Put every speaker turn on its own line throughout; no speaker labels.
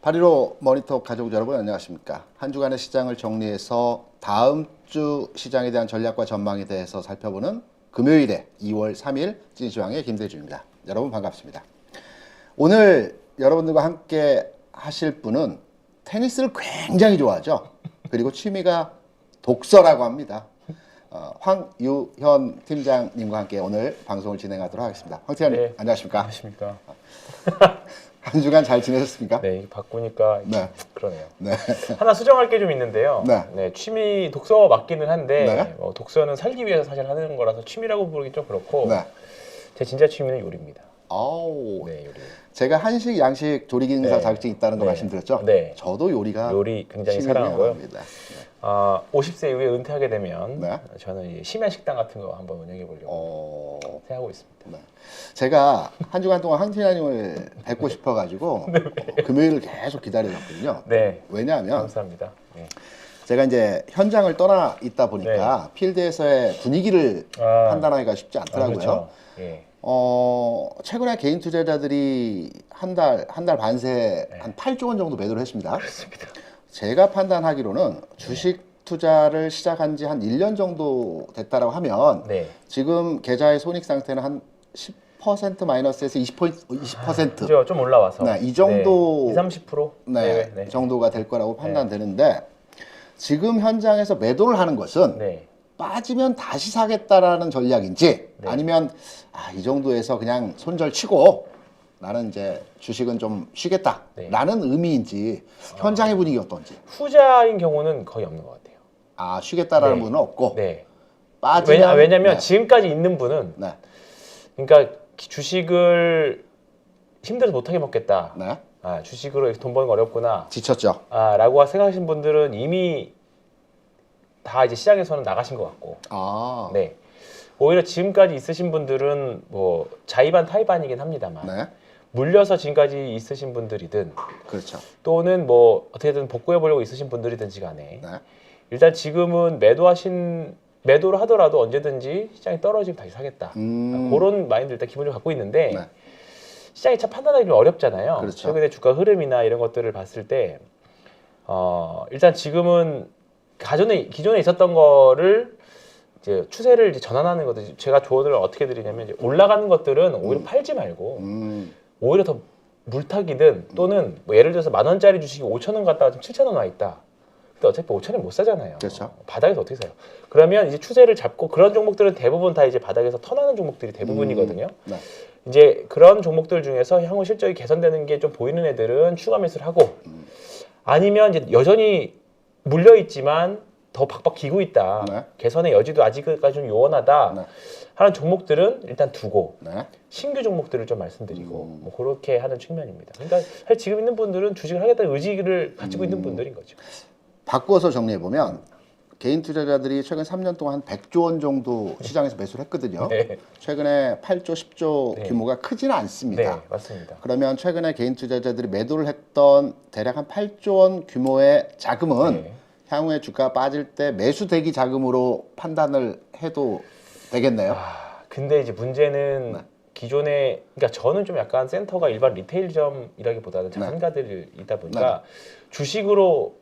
8.15 머니터 가족 여러분 안녕하십니까. 한 주간의 시장을 정리해서 다음 주 시장에 대한 전략과 전망에 대해서 살펴보는 금요일에 2월 3일 찐시황의 김대중입니다. 여러분 반갑습니다. 오늘 여러분들과 함께 하실 분은 테니스를 굉장히 좋아하죠. 그리고 취미가 독서라고 합니다. 황유현 팀장님과 함께 오늘 방송을 진행하도록 하겠습니다. 황 팀장님
네,
안녕하십니까.
안녕하십니까.
한 주간 잘 지내셨습니까?
네, 바꾸니까
네.
그러네요.
네.
하나 수정할 게 좀 있는데요.
네.
취미 독서 맞기는 한데
네.
독서는 살기 위해서 사실 하는 거라서 취미라고 부르기 좀 그렇고
네.
제 진짜 취미는 요리입니다.
아우.
네, 요리.
제가 한식, 양식 조리기능사
네.
자격증 있다는 거
네.
말씀드렸죠?
네.
저도 요리가
요리 굉장히
취미이긴
사랑하고요.
합니다.
50세 이후에 은퇴하게 되면
네.
저는 이 심야 식당 같은 거 한번 운영해 보려고 생각하고 있습니다.
네. 제가 한 주간 동안 황팀장님을 뵙고 싶어가지고 금요일을 계속 기다려졌거든요.
네,
왜냐하면
감사합니다. 네.
제가 이제 현장을 떠나 있다 보니까 필드에서의 분위기를 판단하기가 쉽지 않더라고요.
그렇죠. 예.
최근에 개인 투자자들이 한 달 반 새 한 8조 원 정도 매도를 했습니다.
그렇습니다.
제가 판단하기로는 주식 투자를 시작한 지 한 1년 정도 됐다라고 하면
네.
지금 계좌의 손익 상태는 한 10% 마이너스에서 20%.
그죠? 좀 올라와서.
네, 이 정도
네, 20-30%?
네, 정도가 될 거라고 판단되는데 지금 현장에서 매도를 하는 것은
네.
빠지면 다시 사겠다라는 전략인지 아니면 이 정도에서 그냥 손절치고 나는 이제 주식은 좀 쉬겠다라는 의미인지 현장의 분위기 어떤지.
후자인 경우는 거의 없는 것 같아요.
쉬겠다라는
네.
분은 없고
네.
빠지면
왜냐면 지금까지 있는 분은
네.
그러니까 주식을 힘들어서 못하게 먹겠다.
네.
주식으로 돈 버는 거 어렵구나.
지쳤죠.
라고 생각하시는 분들은 이미 다 이제 시장에서는 나가신 것 같고. 네. 오히려 지금까지 있으신 분들은 뭐 자의반 타의반이긴 합니다만
네.
물려서 지금까지 있으신 분들이든
그렇죠.
또는 뭐 어떻게든 복구해 보려고 있으신 분들이든지 간에
네.
일단 지금은 매도를 하더라도 언제든지 시장이 떨어지면 다시 사겠다. 그런 마인드 일단 기본적으로 갖고 있는데
네.
시장이 참 판단하기 좀 어렵잖아요.
그렇죠.
최근에 주가 흐름이나 이런 것들을 봤을 때 일단 지금은 기존에 있었던 거를 이제 추세를 이제 전환하는 것들 제가 조언을 어떻게 드리냐면 이제 올라가는 것들은 오히려 팔지 말고 오히려 더 물타기든 또는 뭐 예를 들어서 10,000원짜리 주식이 5,000원 갔다가 지금 7,000원 와 있다. 근데 어차피 5,000원 못 사잖아요.
그렇죠.
바닥에서 어떻게 사요? 그러면 이제 추세를 잡고 그런 종목들은 대부분 다 이제 바닥에서 턴하는 종목들이 대부분이거든요.
네.
이제 그런 종목들 중에서 향후 실적이 개선되는 게 좀 보이는 애들은 추가 매수를 하고 아니면 이제 여전히 물려 있지만 더 박박 기고 있다.
네.
개선의 여지도 아직까지 좀 요원하다.
네.
하는 종목들은 일단 두고
네.
신규 종목들을 좀 말씀드리고 뭐 그렇게 하는 측면입니다. 그러니까 사실 지금 있는 분들은 주식을 하겠다는 의지를 가지고 있는 분들인 거죠.
바꿔서 정리해 보면 개인 투자자들이 최근 3년 동안 한 100조 원 정도 시장에서 매수를 했거든요.
네.
최근에 8조, 10조
네.
규모가 크지는 않습니다.
네, 맞습니다.
그러면 최근에 개인 투자자들이 매도를 했던 대략 한 8조 원 규모의 자금은
네.
향후에 주가 빠질 때 매수 대기 자금으로 판단을 해도 되겠네요.
근데 이제 문제는 기존에 그러니까 저는 좀 약간 센터가 일반 리테일점이라기보다는 자산가들이 있다 보니까 주식으로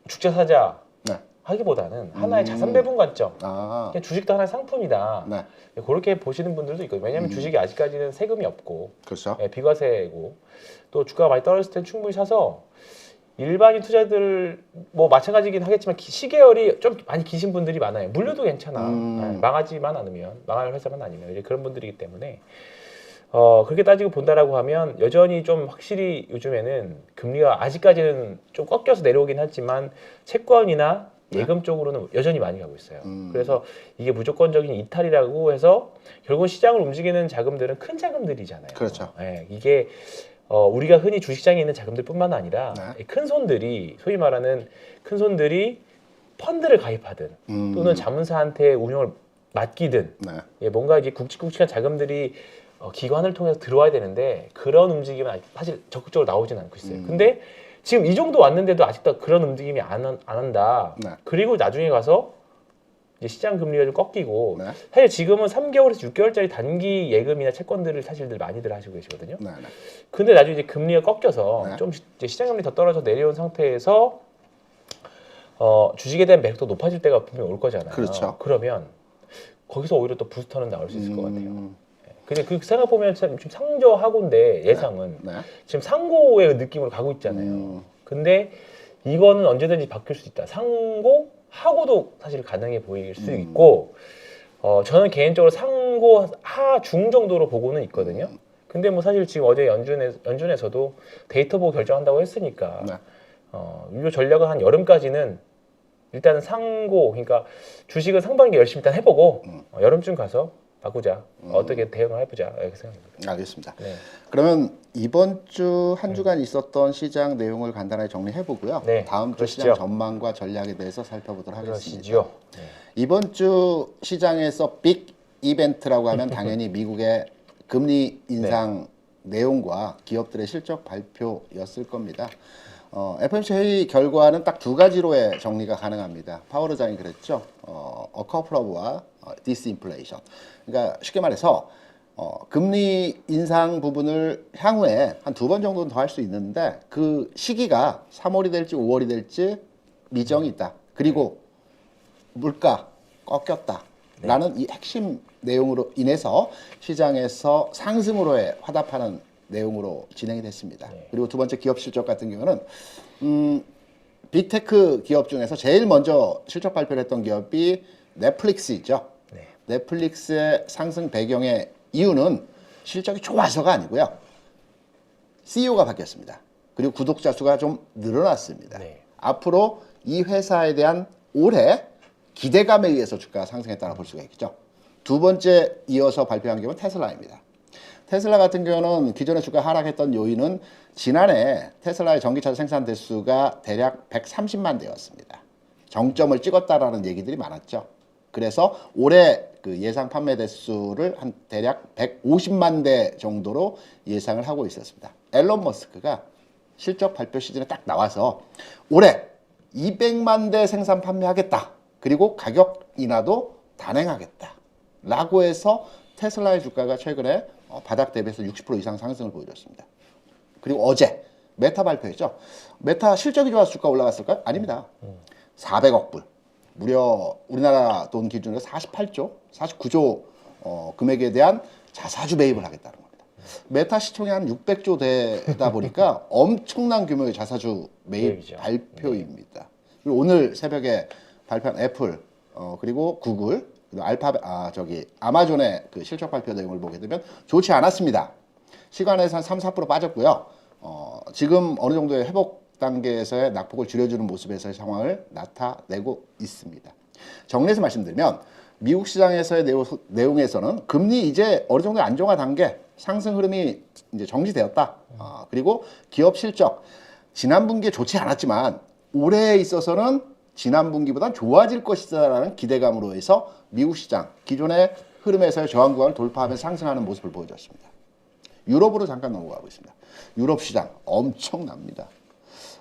죽자 사자
네.
하기보다는 하나의 자산 배분 관점. 그냥 주식도 하나의 상품이다.
네.
그렇게 보시는 분들도 있거든요. 왜냐하면 주식이 아직까지는 세금이 없고
그렇죠.
비과세고 또 주가가 많이 떨어졌을 땐 충분히 사서 일반인 투자들 뭐 마찬가지긴 하겠지만 시계열이 좀 많이 기신 분들이 많아요. 물려도 괜찮아. 망하지만 않으면 망할 회사만 아니면 이제 그런 분들이기 때문에 그렇게 따지고 본다라고 하면 여전히 좀 확실히 요즘에는 금리가 아직까지는 좀 꺾여서 내려오긴 하지만 채권이나 예금 쪽으로는 여전히 많이 가고 있어요. 그래서 이게 무조건적인 이탈이라고 해서 결국은 시장을 움직이는 자금들은 큰 자금들이잖아요.
그렇죠.
네, 이게 우리가 흔히 주식시장에 있는 자금들뿐만 아니라 큰 손들이 소위 말하는 큰 손들이 펀드를 가입하든 또는 자문사한테 운영을 맡기든 뭔가 이게 굵직굵직한 자금들이 기관을 통해서 들어와야 되는데 그런 움직임은 아직 사실 적극적으로 나오진 않고 있어요. 근데 지금 이 정도 왔는데도 아직도 그런 움직임이 안 한다. 그리고 나중에 가서 이제 시장 금리가 좀 꺾이고
네.
사실 지금은 3개월에서 6개월짜리 단기 예금이나 채권들을 사실들 많이들 하시고 계시거든요.
네, 네.
근데 나중에 이제 금리가 꺾여서
네.
좀 이제 시장 금리 더 떨어져 내려온 상태에서 주식에 대한 매력도 높아질 때가 분명히 올 거잖아요.
그렇죠.
그러면 거기서 오히려 또 부스터는 나올 수 있을 것 같아요. 근데 그 생각 보면 참 지금 상저하고인데 예상은
네.
지금 상고의 느낌으로 가고 있잖아요. 근데 이거는 언제든지 바뀔 수 있다. 상고 하고도 사실 가능해 보일 수 있고 저는 개인적으로 상고 하중 정도로 보고는 있거든요. 근데 뭐 사실 지금 어제 연준에서도 데이터 보고 결정한다고 했으니까
네.
이 전략은 한 여름까지는 일단은 상고 그러니까 주식은 상반기 열심히 일단 해보고 여름쯤 가서 바꾸자. 어떻게 대응을 해보자. 이렇게 생각합니다.
알겠습니다.
네.
그러면 이번 주 한 주간 있었던 시장 내용을 간단하게 정리해 보고요.
네,
다음 주
그러시죠.
시장 전망과 전략에 대해서 살펴보도록 하겠습니다.
그러시죠. 네.
이번 주 시장에서 빅 이벤트라고 하면 당연히 미국의 금리 인상 내용과 기업들의 실적 발표였을 겁니다. FOMC 회의 결과는 딱 두 가지로의 정리가 가능합니다. 파월 의장이 그랬죠. A couple of와 disinflation. 그러니까 쉽게 말해서 금리 인상 부분을 향후에 한 2번 정도는 더 할 수 있는데 그 시기가 3월이 될지 5월이 될지 미정이 있다. 그리고 물가 꺾였다. 라는 이 핵심 내용으로 인해서 시장에서 상승으로의 화답하는 내용으로 진행이 됐습니다. 그리고 두 번째 기업 실적 같은 경우는 빅테크 기업 중에서 제일 먼저 실적 발표를 했던 기업이 넷플릭스이죠.
네.
넷플릭스의 상승 배경의 이유는 실적이 좋아서가 아니고요. CEO가 바뀌었습니다. 그리고 구독자 수가 좀 늘어났습니다.
네.
앞으로 이 회사에 대한 올해 기대감에 의해서 주가가 상승했다고 볼 수가 있죠. 두 번째 이어서 발표한 기업은 테슬라입니다. 테슬라 같은 경우는 기존에 주가 하락했던 요인은 지난해 테슬라의 전기차 생산 대수가 대략 130만 대였습니다. 정점을 찍었다라는 얘기들이 많았죠. 그래서 올해 그 예상 판매 대수를 한 대략 150만 대 정도로 예상을 하고 있었습니다. 앨런 머스크가 실적 발표 시즌에 딱 나와서 올해 200만 대 생산 판매하겠다. 그리고 가격 인하도 단행하겠다. 라고 해서 테슬라의 주가가 최근에 바닥 대비해서 60% 이상 상승을 보여줬습니다. 그리고 어제 메타 발표했죠. 메타 실적이 좋아서 주가 올라갔을까요? 아닙니다. 400억 불. 무려 우리나라 돈 기준으로 48조, 49조 금액에 대한 자사주 매입을 하겠다는 겁니다. 메타 시총이 한 600조 되다 보니까 엄청난 규모의 자사주 매입
매입이죠.
발표입니다. 그리고 오늘 새벽에 발표한 애플, 그리고 구글, 그리고 아마존의 그 실적 발표 내용을 보게 되면 좋지 않았습니다. 시간에서 한 3, 4% 빠졌고요. 지금 어느 정도의 회복 단계에서의 낙폭을 줄여주는 모습에서의 상황을 나타내고 있습니다. 정리해서 말씀드리면 미국 시장에서의 내용에서는 금리 이제 어느 정도 안정화 단계, 상승 흐름이 이제 정지되었다. 그리고 기업 실적 지난 분기에 좋지 않았지만 올해에 있어서는 지난 분기보다 좋아질 것이다라는 기대감으로 해서 미국 시장 기존의 흐름에서의 저항 구간을 돌파하면서 상승하는 모습을 보여줬습니다. 유럽으로 잠깐 넘어가고 있습니다. 유럽 시장 엄청납니다.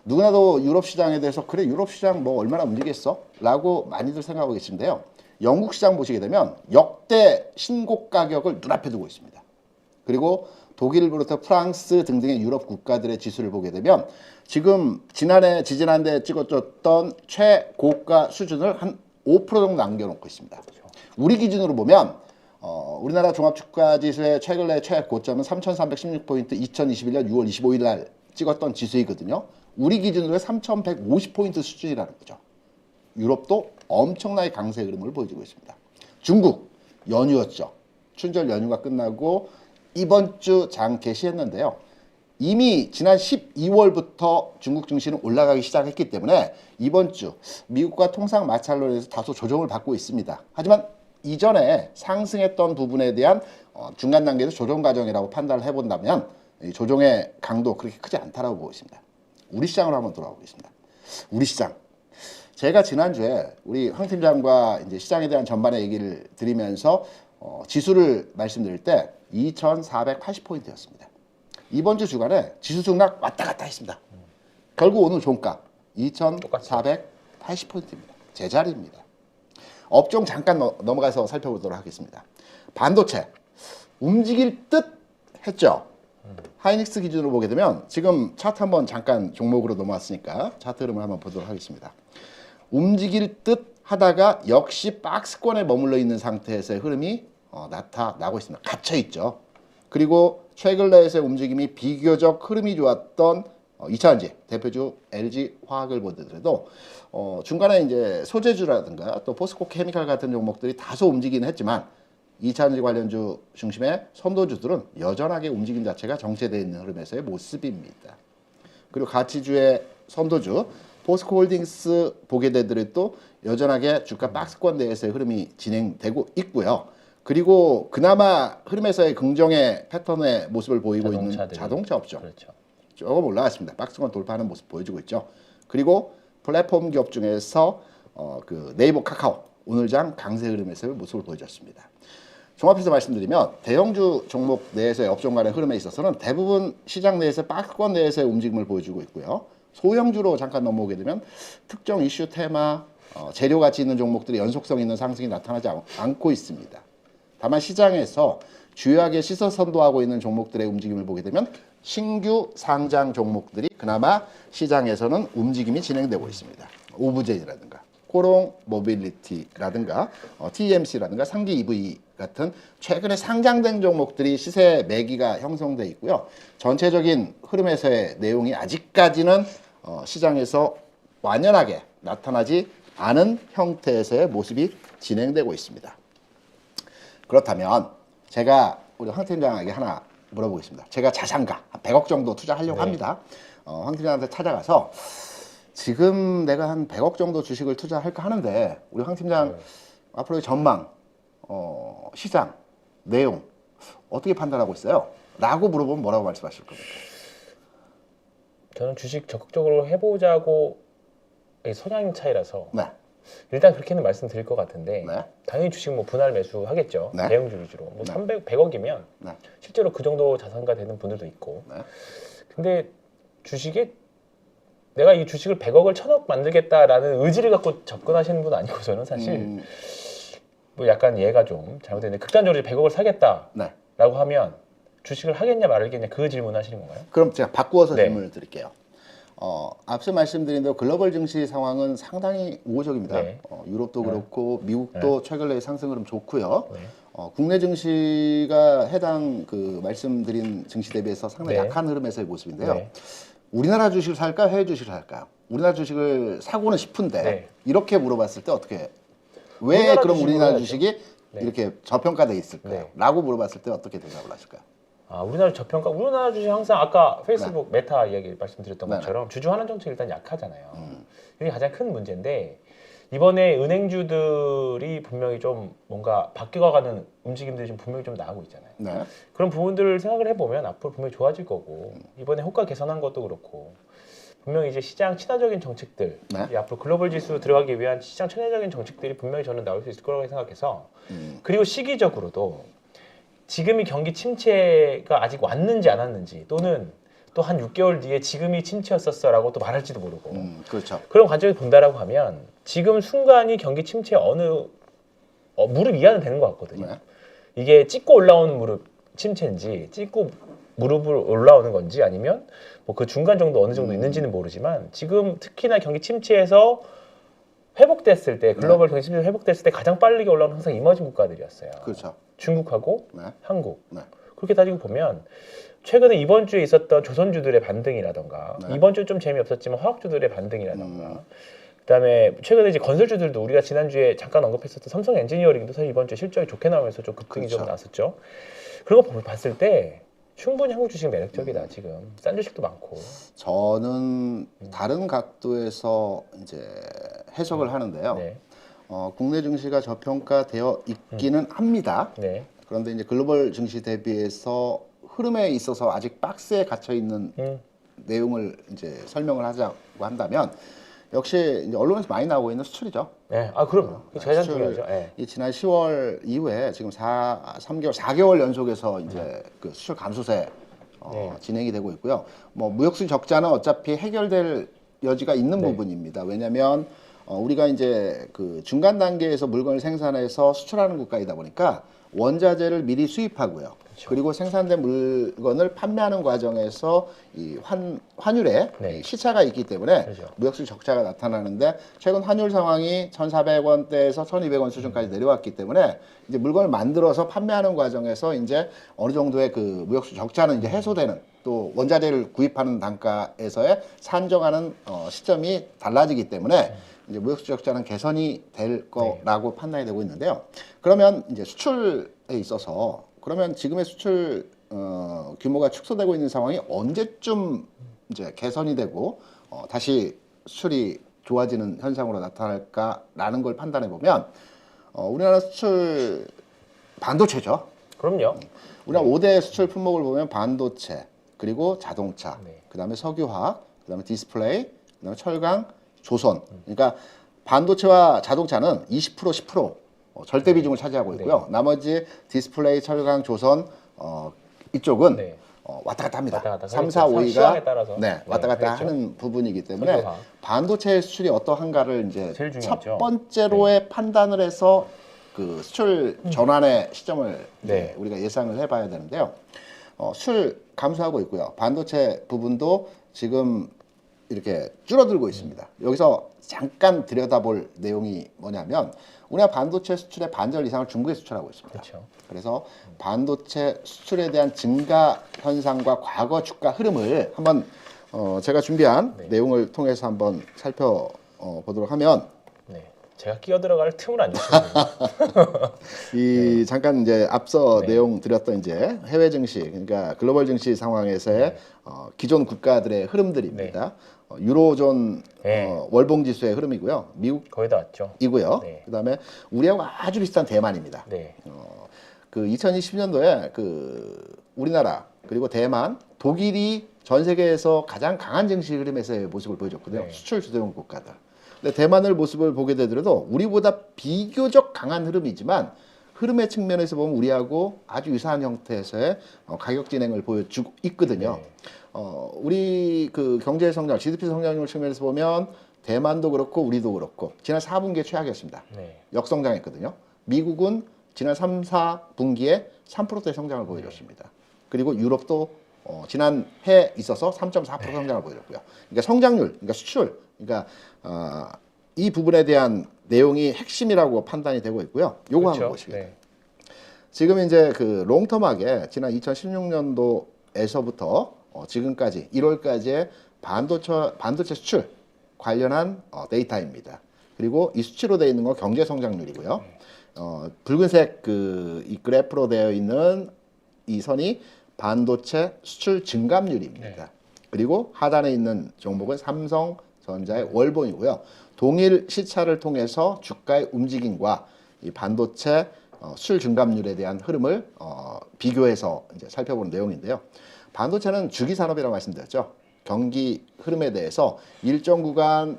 누구나도 유럽 시장에 대해서 그래 유럽 시장 뭐 얼마나 움직였어? 라고 많이들 생각하고 계신데요. 영국 시장 보시게 되면 역대 신고가 가격을 눈앞에 두고 있습니다. 그리고 독일을 비롯해 프랑스 등등의 유럽 국가들의 지수를 보게 되면 지금 지지난해 찍어줬던 최고가 수준을 한 5% 정도 남겨놓고 있습니다. 우리 기준으로 보면 우리나라 종합주가지수의 최근의 최고점은 3,316포인트 2021년 6월 25일 날 찍었던 지수이거든요. 우리 기준으로 3,150포인트 수준이라는 거죠. 유럽도 엄청나게 강세 흐름을 보여주고 있습니다. 중국 연휴였죠. 춘절 연휴가 끝나고 이번 주 장 개시했는데요. 이미 지난 12월부터 중국 증시는 올라가기 시작했기 때문에 이번 주 미국과 통상 마찰론에서 다소 조정을 받고 있습니다. 하지만 이전에 상승했던 부분에 대한 중간 단계에서 조정 과정이라고 판단을 해본다면 이 조정의 강도 그렇게 크지 않다라고 보고 있습니다. 우리 시장으로 한번 돌아가 보겠습니다. 우리 시장. 제가 지난주에 우리 황 팀장과 이제 시장에 대한 전반의 얘기를 드리면서 지수를 말씀드릴 때 2,480포인트였습니다. 이번 주 주간에 지수 등락 왔다 갔다 했습니다. 결국 오늘 종가 2,480포인트입니다. 제자리입니다. 업종 잠깐 넘어가서 살펴보도록 하겠습니다. 반도체 움직일 듯 했죠. 하이닉스 기준으로 보게 되면 지금 차트 한번 잠깐 종목으로 넘어왔으니까 차트 흐름을 한번 보도록 하겠습니다. 움직일 듯 하다가 역시 박스권에 머물러 있는 상태에서의 흐름이 나타나고 있습니다. 갇혀 있죠. 그리고 최근래에서의 움직임이 비교적 흐름이 좋았던 2차전지 대표주 LG 화학을 보더라도 중간에 이제 소재주라든가 또 포스코 케미칼 같은 종목들이 다소 움직이긴 했지만 2차전지 관련주 중심의 선도주들은 여전하게 움직임 자체가 정체되어 있는 흐름에서의 모습입니다. 그리고 가치주의 선도주 포스코홀딩스 보게 되더라도 여전하게 주가 박스권 내에서의 흐름이 진행되고 있고요. 그리고 그나마 흐름에서의 긍정의 패턴의 모습을 보이고 있는 자동차 업종.
그렇죠.
조금 올라갔습니다. 박스권 돌파하는 모습 보여주고 있죠. 그리고 플랫폼 기업 중에서 그 네이버 카카오 오늘장 강세 흐름에서의 모습을 보여줬습니다. 종합해서 말씀드리면 대형주 종목 내에서의 업종 간의 흐름에 있어서는 대부분 시장 내에서 박스권 내에서의 움직임을 보여주고 있고요. 소형주로 잠깐 넘어오게 되면 특정 이슈 테마, 재료 가치 있는 종목들이 연속성 있는 상승이 나타나지 않고 있습니다. 다만 시장에서 주요하게 시선 선도하고 있는 종목들의 움직임을 보게 되면 신규 상장 종목들이 그나마 시장에서는 움직임이 진행되고 있습니다. 오브제이라든가 코롱 모빌리티라든가 TMC라든가 상기 EV 같은 최근에 상장된 종목들이 시세 매기가 형성돼 있고요. 전체적인 흐름에서의 내용이 아직까지는 시장에서 완연하게 나타나지 않은 형태에서의 모습이 진행되고 있습니다. 그렇다면 제가 우리 황 팀장에게 하나 물어보겠습니다. 제가 자산가 한 100억 정도 투자하려고 합니다. 황 팀장한테 찾아가서 지금 내가 한 100억 정도 주식을 투자할까 하는데 우리 황 팀장 앞으로의 전망, 시장, 내용 어떻게 판단하고 있어요? 라고 물어보면 뭐라고 말씀하실 겁니까?
저는 주식 적극적으로 해보자고 성향 차이라서
네.
일단 그렇게는 말씀드릴 것 같은데
네.
당연히 주식 뭐 분할 매수 하겠죠.
네.
대형주 위주로. 뭐
네.
300, 100억이면
네.
실제로 그 정도 자산가 되는 분들도 있고.
네.
근데 주식에 내가 이 주식을 100억을 1000억 만들겠다라는 의지를 갖고 접근하시는 분 아니고서는 사실 뭐 약간 얘가 좀 잘못됐는데 극단적으로 100억을 사겠다라고
네.
하면 주식을 하겠냐 말겠냐 그 질문하시는 건가요?
그럼 제가 바꾸어서
네.
질문을 드릴게요. 앞서 말씀드린 대로 글로벌 증시 상황은 상당히 우호적입니다.
네.
유럽도 그렇고 미국도 최근 내 상승 흐름 좋고요.
네.
국내 증시가 해당 그 말씀드린 증시 대비해서 상당히
네.
약한 흐름에서의 모습인데요.
네.
우리나라 주식을 살까요? 해외 주식을 살까요? 우리나라 주식을 사고는 싶은데
네.
이렇게 물어봤을 때 어떻게 왜
우리나라
그럼
주식으로
우리나라
해야죠.
주식이
네.
이렇게 저평가돼 있을까요?
네.
라고 물어봤을 때 어떻게 대답을 하실까요?
우리나라 저평가, 우리나라 주식 항상 아까 페이스북 메타 이야기 말씀드렸던
네.
것처럼 주주 환원 정책 일단 약하잖아요. 이게 가장 큰 문제인데 이번에 은행주들이 분명히 좀 뭔가 바뀌어가는 움직임들이 좀 분명히 좀 나오고 있잖아요.
네.
그런 부분들을 생각을 해보면 앞으로 분명히 좋아질 거고 이번에 호가 개선한 것도 그렇고 분명히 이제 시장 친화적인 정책들
네.
이 앞으로 글로벌 지수 들어가기 위한 시장 친화적인 정책들이 분명히 저는 나올 수 있을 거라고 생각해서 그리고 시기적으로도 지금이 경기 침체가 아직 왔는지 안 왔는지 또는 또 한 6개월 뒤에 지금이 침체였었어라고 또 말할지도 모르고
그렇죠.
그런 관점에서 본다라고 하면 지금 순간이 경기 침체 어느 무릎 이하는 되는 것 같거든요.
네.
이게 찍고 올라오는 무릎 침체인지 찍고 무릎을 올라오는 건지 아니면 뭐 그 중간 정도 어느 정도 있는지는 모르지만 지금 특히나 경기 침체에서 회복됐을 때 글로벌 경기 침체 회복됐을 때 가장 빠르게 올라오는 항상 이머징 국가들이었어요.
그렇죠.
중국하고
네.
한국.
네.
그렇게 따지고 보면 최근에 이번 주에 있었던 조선주들의 반등이라던가
네.
이번 주 좀 재미없었지만 화학주들의 반등이라던가 그다음에 최근에 이제 건설주들도 우리가 지난주에 잠깐 언급했었던 삼성 엔지니어링도 사실 이번 주에 실적이 좋게 나오면서 좀 급등이
그렇죠.
좀 나왔었죠. 그런 거 봤을 때 충분히 한국 주식 매력적이다 지금 싼 주식도 많고.
저는 다른 각도에서 이제 해석을 하는데요.
네.
국내 증시가 저평가되어 있기는 합니다.
네.
그런데 이제 글로벌 증시 대비해서 흐름에 있어서 아직 박스에 갇혀 있는 내용을 이제 설명을 하자고 한다면 역시 이제 언론에서 많이 나오고 있는 수출이죠.
네. 그럼요. 그게 가장
수출,
중요하죠. 네.
이 지난 10월 이후에 지금 4개월 연속에서 이제 그 수출 감소세
네.
진행이 되고 있고요. 뭐 무역수지 적자는 어차피 해결될 여지가 있는
네.
부분입니다. 왜냐하면 우리가 이제 그 중간 단계에서 물건을 생산해서 수출하는 국가이다 보니까 원자재를 미리 수입하고요.
그렇죠.
그리고 생산된 물건을 판매하는 과정에서 이 환율에
네.
시차가 있기 때문에
그렇죠.
무역수 적자가 나타나는데 최근 환율 상황이 1,400원대에서 1,200원 수준까지 내려왔기 때문에 이제 물건을 만들어서 판매하는 과정에서 이제 어느 정도의 그 무역수 적자는 이제 해소되는 또 원자재를 구입하는 단가에서의 산정하는 시점이 달라지기 때문에 이제 무역수 적자는 개선이 될 거라고 판단이 되고 있는데요. 그러면 이제 수출에 있어서 그러면 지금의 수출 규모가 축소되고 있는 상황이 언제쯤 이제 개선이 되고 다시 수출이 좋아지는 현상으로 나타날까라는 걸 판단해 보면 우리나라 수출 반도체죠.
그럼요.
우리나라 5대 수출 품목을 보면 반도체, 그리고 자동차,
네.
그다음에 석유화학, 그다음에 디스플레이, 그다음에 철강, 조선. 그러니까 반도체와 자동차는 20% 10% 절대 비중을 차지하고 있고요. 나머지 디스플레이, 철강, 조선 이쪽은
네.
왔다 갔다 합니다.
왔다 갔다
3, 4,
하겠죠. 시황에
5위가
따라서.
네, 왔다 갔다
하겠죠.
하는 부분이기 때문에
석유화학.
반도체 수출이 어떠한가를 이제
제일
첫
중요하죠.
번째로의 판단을 해서 그 수출 전환의 시점을 이제
네.
우리가 예상을 해봐야 되는데요. 수출 감소하고 있고요. 반도체 부분도 지금 이렇게 줄어들고 있습니다. 여기서 잠깐 들여다볼 내용이 뭐냐면 우리나라 반도체 수출의 반절 이상을 중국에 수출하고 있습니다.
그렇죠.
그래서 반도체 수출에 대한 증가 현상과 과거 주가 흐름을 한번 제가 준비한
네.
내용을 통해서 한번 살펴보도록 하면
네. 제가 끼어 들어갈 틈을 안 주시거든요.
이 잠깐 이제 앞서
네.
내용 드렸던 이제 해외 증시 그러니까 글로벌 증시 상황에서의 기존 국가들의 흐름들입니다. 유로존
네.
월봉 지수의 흐름이고요.
거의 다 왔죠.
미국이고요.
네.
그다음에 우리하고 아주 비슷한 대만입니다.
네.
그 2020년도에 그 우리나라 그리고 대만, 독일이 전 세계에서 가장 강한 증시 흐름에서의 모습을 보여줬거든요.
네.
수출 주도형 국가들. 근데 대만을 모습을 보게 되더라도 우리보다 비교적 강한 흐름이지만 흐름의 측면에서 보면 우리하고 아주 유사한 형태에서의 가격 진행을 보여주고 있거든요.
네.
우리 그 경제 성장, GDP 성장률 측면에서 보면 대만도 그렇고 우리도 그렇고 지난 4분기에 최악이었습니다.
네.
역성장했거든요. 미국은 지난 3, 4분기에 3%대 성장을 보여줬습니다. 그리고 유럽도 지난 해에 있어서 3.4% 성장을 보여줬고요. 그러니까 성장률, 그러니까 수출, 그러니까 이 부분에 대한 내용이 핵심이라고 판단이 되고 있고요. 요거 한번 보시겠습니다.
네.
지금 이제 그 롱텀하게 지난 2016년도에서부터 지금까지 1월까지의 반도체 수출 관련한 데이터입니다. 그리고 이 수치로 되어 있는 건 경제 성장률이고요. 붉은색 이 그래프로 되어 있는 이 선이 반도체 수출 증감률입니다.
네.
그리고 하단에 있는 종목은 삼성전자의 월봉이고요. 동일 시차를 통해서 주가의 움직임과 이 반도체 수출 증감률에 대한 흐름을 비교해서 이제 살펴보는 내용인데요. 반도체는 주기 산업이라고 말씀드렸죠. 경기 흐름에 대해서 일정 구간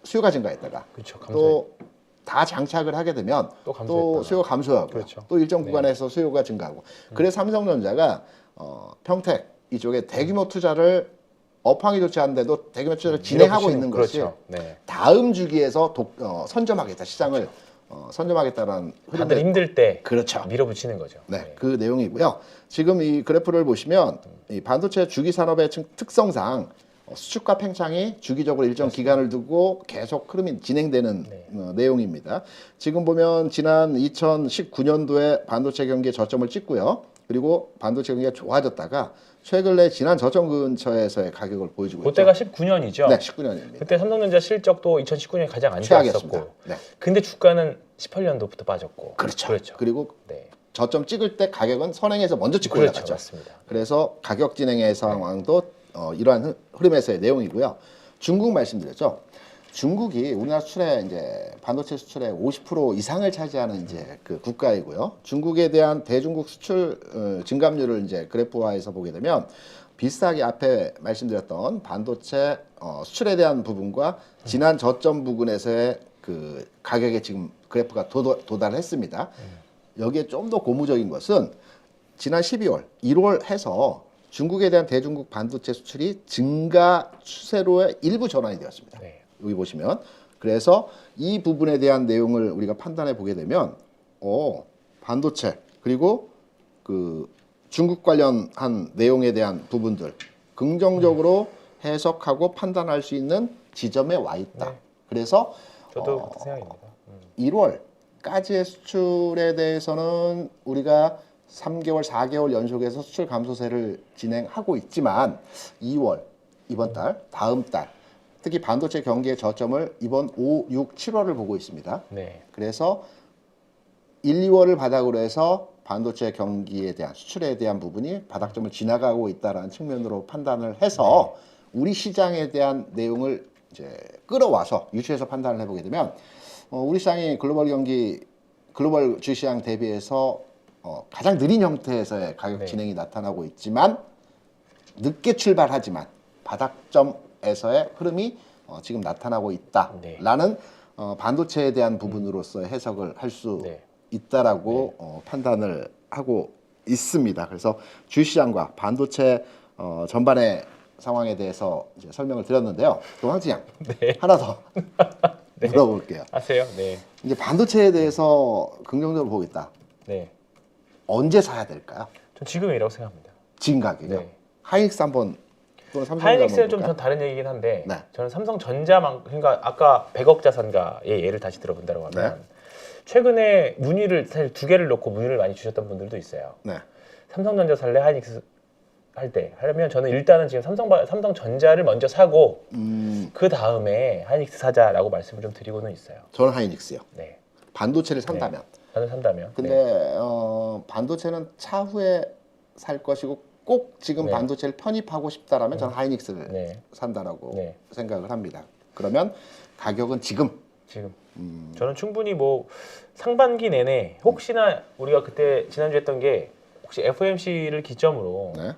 수요가 증가했다가
그렇죠.
또 다 장착을 하게 되면
또
또
감소했다가.
수요가 감소하고
그렇죠.
또 일정
네.
구간에서 수요가 증가하고 그래서 삼성전자가 평택 이쪽에 대규모 투자를 업황이 좋지 않은데도 대규모 투자를 진행하고 있는 것이
그렇죠. 네.
다음 주기에서 선점하겠다 시장을 선점하겠다라는
다들 힘들 때
그렇죠.
밀어붙이는 거죠.
네, 그 내용이고요. 지금 이 그래프를 보시면 이 반도체 주기 산업의 특성상 수축과 팽창이 주기적으로 일정 기간을 두고 계속 흐름이 진행되는
네.
내용입니다. 지금 보면 지난 2019년도에 반도체 경기에 저점을 찍고요. 그리고 반도체 경기가 좋아졌다가 최근에 지난 저점 근처에서의 가격을 보여주고
그때가
있죠.
19년이죠.
네, 19년입니다.
그때 삼성전자 실적도 2019년에 가장 안
최악이었습니다.
좋았었고.
네,
근데 주가는 18년도부터 빠졌고.
그렇죠.
그렇죠.
그리고
네.
저점 찍을 때 가격은 선행해서 먼저 찍고
그렇죠.
올라갔죠.
맞습니다.
그래서 가격 진행의 상황도 이러한 흐름에서의 내용이고요. 중국 말씀드렸죠. 중국이 우리나라 수출에 이제 반도체 수출의 50% 이상을 차지하는 이제 그 국가이고요. 중국에 대한 대중국 수출 증감률을 이제 그래프화해서 보게 되면 비슷하게 앞에 말씀드렸던 반도체 수출에 대한 부분과 지난 저점 부근에서의 그 가격에 지금 그래프가 도달했습니다. 여기에 좀 더 고무적인 것은 지난 12월, 1월 해서 중국에 대한 대중국 반도체 수출이 증가 추세로의 일부 전환이 되었습니다.
네.
여기 보시면 그래서 이 부분에 대한 내용을 우리가 판단해 보게 되면 반도체 그리고 그 중국 관련한 내용에 대한 부분들 긍정적으로 해석하고 판단할 수 있는 지점에 와 있다.
네.
그래서
저도 그렇게 생각입니다.
1월까지의 수출에 대해서는 우리가 3개월, 4개월 연속해서 수출 감소세를 진행하고 있지만 2월, 이번 달, 다음 달 특히 반도체 경기의 저점을 이번 5, 6, 7월을 보고 있습니다.
네.
그래서 1, 2월을 바닥으로 해서 반도체 경기에 대한 수출에 대한 부분이 바닥점을 지나가고 있다는 측면으로 판단을 해서 우리 시장에 대한 내용을 이제 끌어와서 유추해서 판단을 해보게 되면 우리 시장이 글로벌 주시장 대비해서 가장 느린 형태에서의 가격
네.
진행이 나타나고 있지만 늦게 출발하지만 바닥점에서의 흐름이 지금 나타나고 있다라는 반도체에 대한 부분으로서의 해석을 할 수
네.
있다라고 판단을 하고 있습니다. 그래서 주시장과 반도체 전반의 상황에 대해서 이제 설명을 드렸는데요. 그럼 황진양
네.
하나 더
네.
물어볼게요.
하세요. 네.
이제 반도체에 대해서 긍정적으로 보겠다.
네.
언제 사야 될까요?
전 지금이라고 생각합니다.
지금 가격이요?
네.
하이닉스 한번 또는 삼성전자
하이닉스는
한번
좀
볼까요?
전 다른 얘기긴 한데
네.
저는 삼성전자만 그러니까 아까 100억 자산가의 예를 다시 들어본다고 하면 최근에 문의를 사실 2개를 놓고 문의를 많이 주셨던 분들도 있어요.
네.
삼성전자 살래 하이닉스 할 때 하려면 저는 일단은 지금 삼성전자를 먼저 사고 그 다음에 하이닉스 사자라고 말씀을 좀 드리고는 있어요.
저는 하이닉스요.
네.
반도체를 산다면.
저는 산다면.
근데
네.
반도체는 차후에 살 것이고 꼭 지금
네.
반도체를 편입하고 싶다라면 저는 하이닉스를
네.
산다라고
네.
생각을 합니다. 그러면 가격은 지금
지금 저는 충분히 뭐 상반기 내내 혹시나 우리가 그때 지난주에 했던 게 혹시 FOMC를 기점으로
네.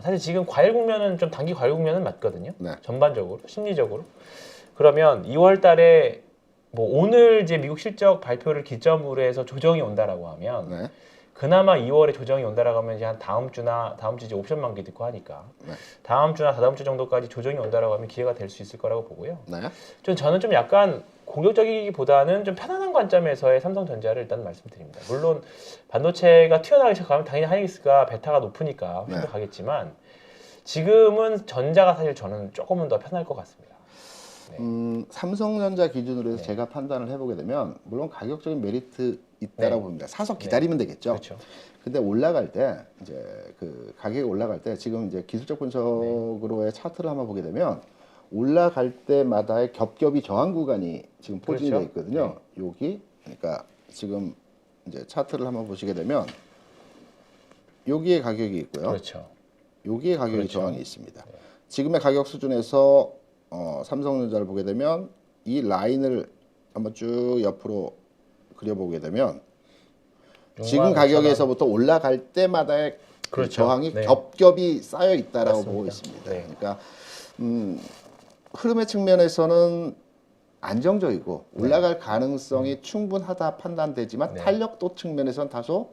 사실 지금 과일 국면은 좀 단기 과일 국면은 맞거든요.
네.
전반적으로 심리적으로. 그러면 2월 달에 뭐 오늘 이제 미국 실적 발표를 기점으로 해서 조정이 온다라고 하면
네.
그나마 2월에 조정이 온다라고 하면 이제 한 다음 주 이제 옵션 만기 듣고 하니까
네.
다음 주나 다다음 주 정도까지 조정이 온다라고 하면 기회가 될 수 있을 거라고 보고요.
네.
저는 좀 약간 공격적이기보다는 좀 편안한 관점에서의 삼성전자를 일단 말씀드립니다. 물론 반도체가 튀어나가기 시작하면 당연히 하이닉스가 베타가 높으니까 훨씬 더 가겠지만 지금은 전자가 사실 저는 조금은 더 편할 것 같습니다. 네.
삼성전자 기준으로 해서
네.
제가 판단을 해보게 되면 물론 가격적인 메리트 있다라고
네.
봅니다. 사서 기다리면 되겠죠.
그렇죠.
근데 올라갈 때 이제 그 가격이 올라갈 때 지금 이제 기술적 분석으로의 차트를 한번 보게 되면 올라갈 때마다의 겹겹이 저항 구간이 지금 포진이 되어
그렇죠.
있거든요. 여기 그러니까 지금 이제 차트를 한번 보시게 되면 여기에 가격이 있고요.
그렇죠.
여기에 가격이
그렇죠.
저항이 있습니다. 지금의 가격 수준에서 삼성전자를 보게 되면 이 라인을 한번 쭉 옆으로 그려보게 되면 지금
65,000원.
가격에서부터 올라갈 때마다의 그
그렇죠.
저항이
네.
겹겹이 쌓여 있다라고
맞습니다.
보고 있습니다.
네.
그러니까 흐름의 측면에서는 안정적이고 올라갈 가능성이 충분하다 판단되지만
네.
탄력도 측면에서는 다소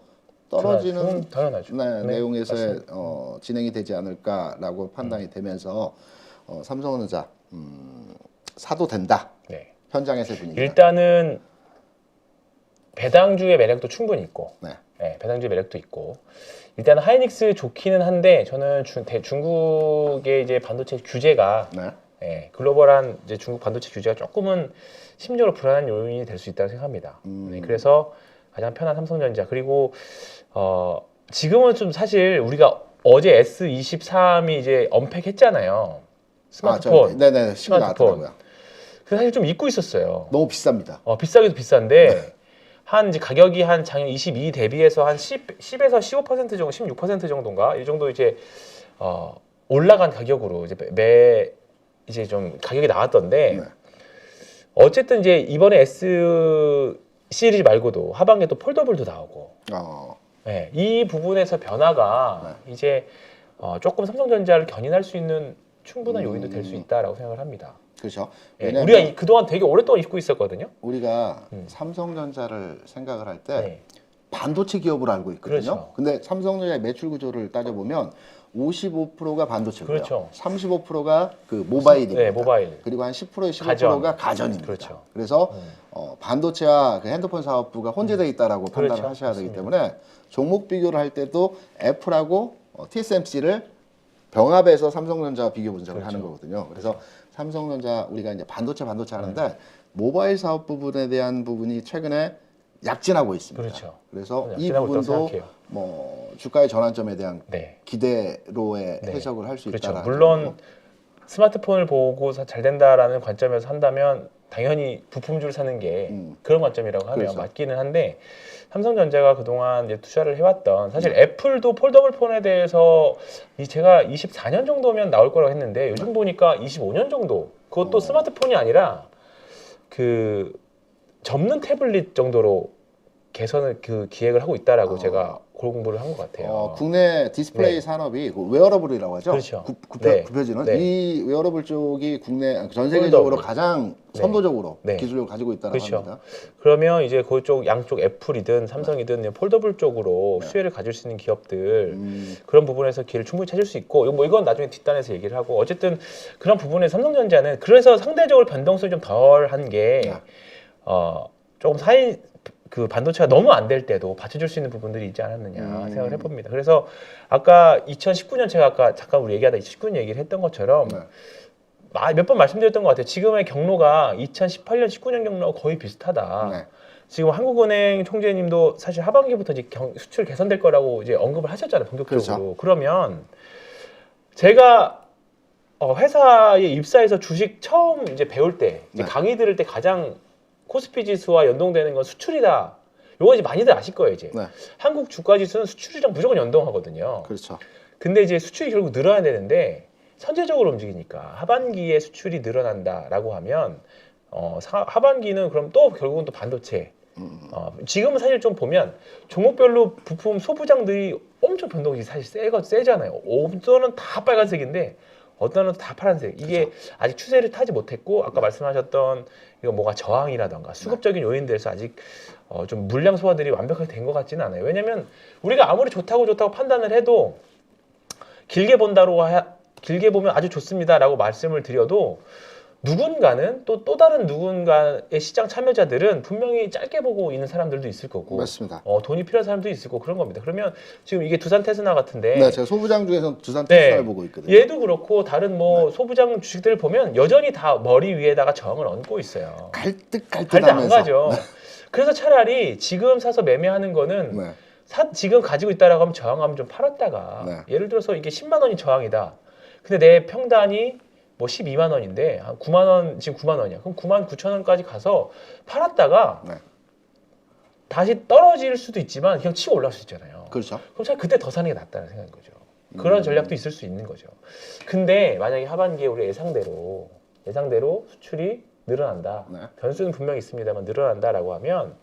떨어지는
당연하죠.
네,
네,
내용에서의
맞습니다.
진행이 되지 않을까라고 판단이 되면서 삼성전자 사도 된다.
네.
현장에서의 분위기.
일단은 배당주의 매력도 충분히 있고,
네.
네, 배당주의 매력도 있고. 일단 하이닉스 좋기는 한데 저는 중국의 이제 반도체 규제가
네.
네, 글로벌한 이제 중국 반도체 규제가 조금은 심리적으로 불안한 요인이 될 수 있다고 생각합니다. 네, 그래서 가장 편한 삼성전자 그리고 지금은 좀 사실 우리가 어제 S23이 이제 언팩했잖아요. 스마트폰.
네네. 신고
스마트폰.
나왔더라고요.
그 사실 좀 잊고 있었어요.
너무 비쌉니다.
비싸기도 비싼데 한 이제 가격이 한 작년 22 대비해서 한 10에서 15% 정도, 16% 정도인가 이 정도 이제 올라간 가격으로 이제 이제 좀 가격이 나왔던데
네.
어쨌든 이제 이번에 S 시리즈 말고도 하반기에 또 폴더블도 나오고 네, 이 부분에서 변화가 이제 조금 삼성전자를 견인할 수 있는 충분한 요인도 될 수 있다라고 생각을 합니다.
그렇죠.
네,
왜냐면
우리가 그동안 되게 오랫동안 잊고 있었거든요.
우리가 삼성전자를 생각을 할 때
네.
반도체 기업으로 알고 있거든요.
그렇죠.
근데 삼성전자의 매출 구조를 따져보면 55%가 반도체고요.
그렇죠.
35%가 그 모바일입니다.
네, 모바일.
그리고 한 10%에 15%가 가전입니다.
그렇죠.
그래서 반도체와 그 핸드폰 사업부가 혼재되어 있다라고 판단을
그렇죠.
하셔야 되기
맞습니다.
때문에 종목 비교를 할 때도 애플하고 TSMC를 병합해서 삼성전자 비교 분석을 하는 거거든요. 그래서 삼성전자 우리가 이제 반도체 하는데 모바일 사업 부분에 대한 부분이 최근에 약진하고 있습니다.
그렇죠.
그래서 이
약진하고 있다고
부분도
생각해요.
뭐 주가의 전환점에 대한
네.
기대로의
네.
해석을 할 수
그렇죠.
있다라는
물론
거고.
스마트폰을 보고 잘 된다라는 관점에서 한다면 당연히 부품줄 사는 게 그런 관점이라고 하면
그렇죠.
맞기는 한데 삼성전자가 그동안 이제 투자를 해왔던 사실 애플도 폴더블 폰에 대해서 제가 24년 정도면 나올 거라고 했는데 요즘 보니까 25년 정도 그것도 스마트폰이 아니라 그 접는 태블릿 정도로 개선을 그 기획을 하고 있다라고 제가 공부를 한 것 같아요.
국내 디스플레이
네.
산업이 그 웨어러블이라고 하죠.
그렇죠.
네.
네.
굽혀지는
네.
이 웨어러블 쪽이 국내 전 세계적으로
폴더블.
가장
네.
선도적으로
네.
기술력을 가지고 있다고
그렇죠.
합니다.
그러면 이제 그쪽 양쪽 애플이든 삼성이든 폴더블 쪽으로
네.
수혜를 가질 수 있는 기업들
음,
그런 부분에서 기회를 충분히 찾을 수 있고 뭐 이건 나중에 뒷단에서 얘기를 하고 어쨌든 그런 부분에 삼성전자는 그래서 상대적으로 변동성이 좀 덜한 게
네.
조금 그 반도체가 너무 안 될 때도 받쳐줄 수 있는 부분들이 있지 않았느냐 생각을 해봅니다. 그래서 아까 2019년 제가 아까 잠깐 우리 얘기하다 2019년 얘기를 했던 것처럼
네.
몇 번 말씀드렸던 것 같아요. 지금의 경로가 2018년, 19년 경로가 거의 비슷하다.
네.
지금 한국은행 총재님도 사실 하반기부터 이제 수출 개선될 거라고 이제 언급을 하셨잖아요, 본격적으로.
그렇죠.
그러면 제가 회사에 입사해서 주식 처음 이제 배울 때, 이제
네.
강의 들을 때 가장 코스피 지수와 연동되는 건 수출이다. 요거 이제 많이들 아실 거예요, 이제.
네.
한국 주가 지수는 수출이랑 무조건 연동하거든요.
그렇죠.
근데 이제 수출이 결국 늘어야 되는데 선제적으로 움직이니까 하반기에 수출이 늘어난다라고 하면 하반기는 그럼 또 결국은 또 반도체. 지금은 사실 좀 보면 종목별로 부품 소부장들이 엄청 변동이 사실 세잖아요. 어떤 다 빨간색인데 어떤 다 파란색. 이게
그렇죠.
아직 추세를 타지 못했고 아까 말씀하셨던 이거 뭐가 저항이라던가 수급적인 요인들에서 아직 좀 물량 소화들이 완벽하게 된 것 같지는 않아요. 왜냐면 우리가 아무리 좋다고 판단을 해도 길게 보면 아주 좋습니다라고 말씀을 드려도 누군가는 또 다른 누군가의 시장 참여자들은 분명히 짧게 보고 있는 사람들도 있을 거고
맞습니다.
돈이 필요한 사람도 있을 거고 그런 겁니다. 그러면 지금 이게 두산 테스나 같은데
네, 제가 소부장 중에서 두산
네.
테스나를 보고 있거든요.
얘도 그렇고 다른 뭐 소부장 주식들을 보면 여전히 다 머리 위에다가 저항을 얹고 있어요.
갈듯
갈 때 안
갈듯하면서.
가죠. 그래서 차라리 지금 사서 매매하는 거는
네.
지금 가지고 있다라고 하면 저항하면 좀 팔았다가
네.
예를 들어서 이게 10만 원이 저항이다. 근데 내 평단이 뭐 12만 원인데 한 9만 원 지금 9만 원이야. 그럼 9만 9천 원까지 가서 팔았다가
네.
다시 떨어질 수도 있지만 그냥 치고 올라올 수 있잖아요.
그렇죠.
그럼 차라리 그때 더 사는 게 낫다는 생각인 거죠. 그런 전략도 있을 수 있는 거죠. 근데 만약에 하반기에 우리 예상대로 수출이 늘어난다.
네.
변수는 분명히 있습니다만 늘어난다라고 하면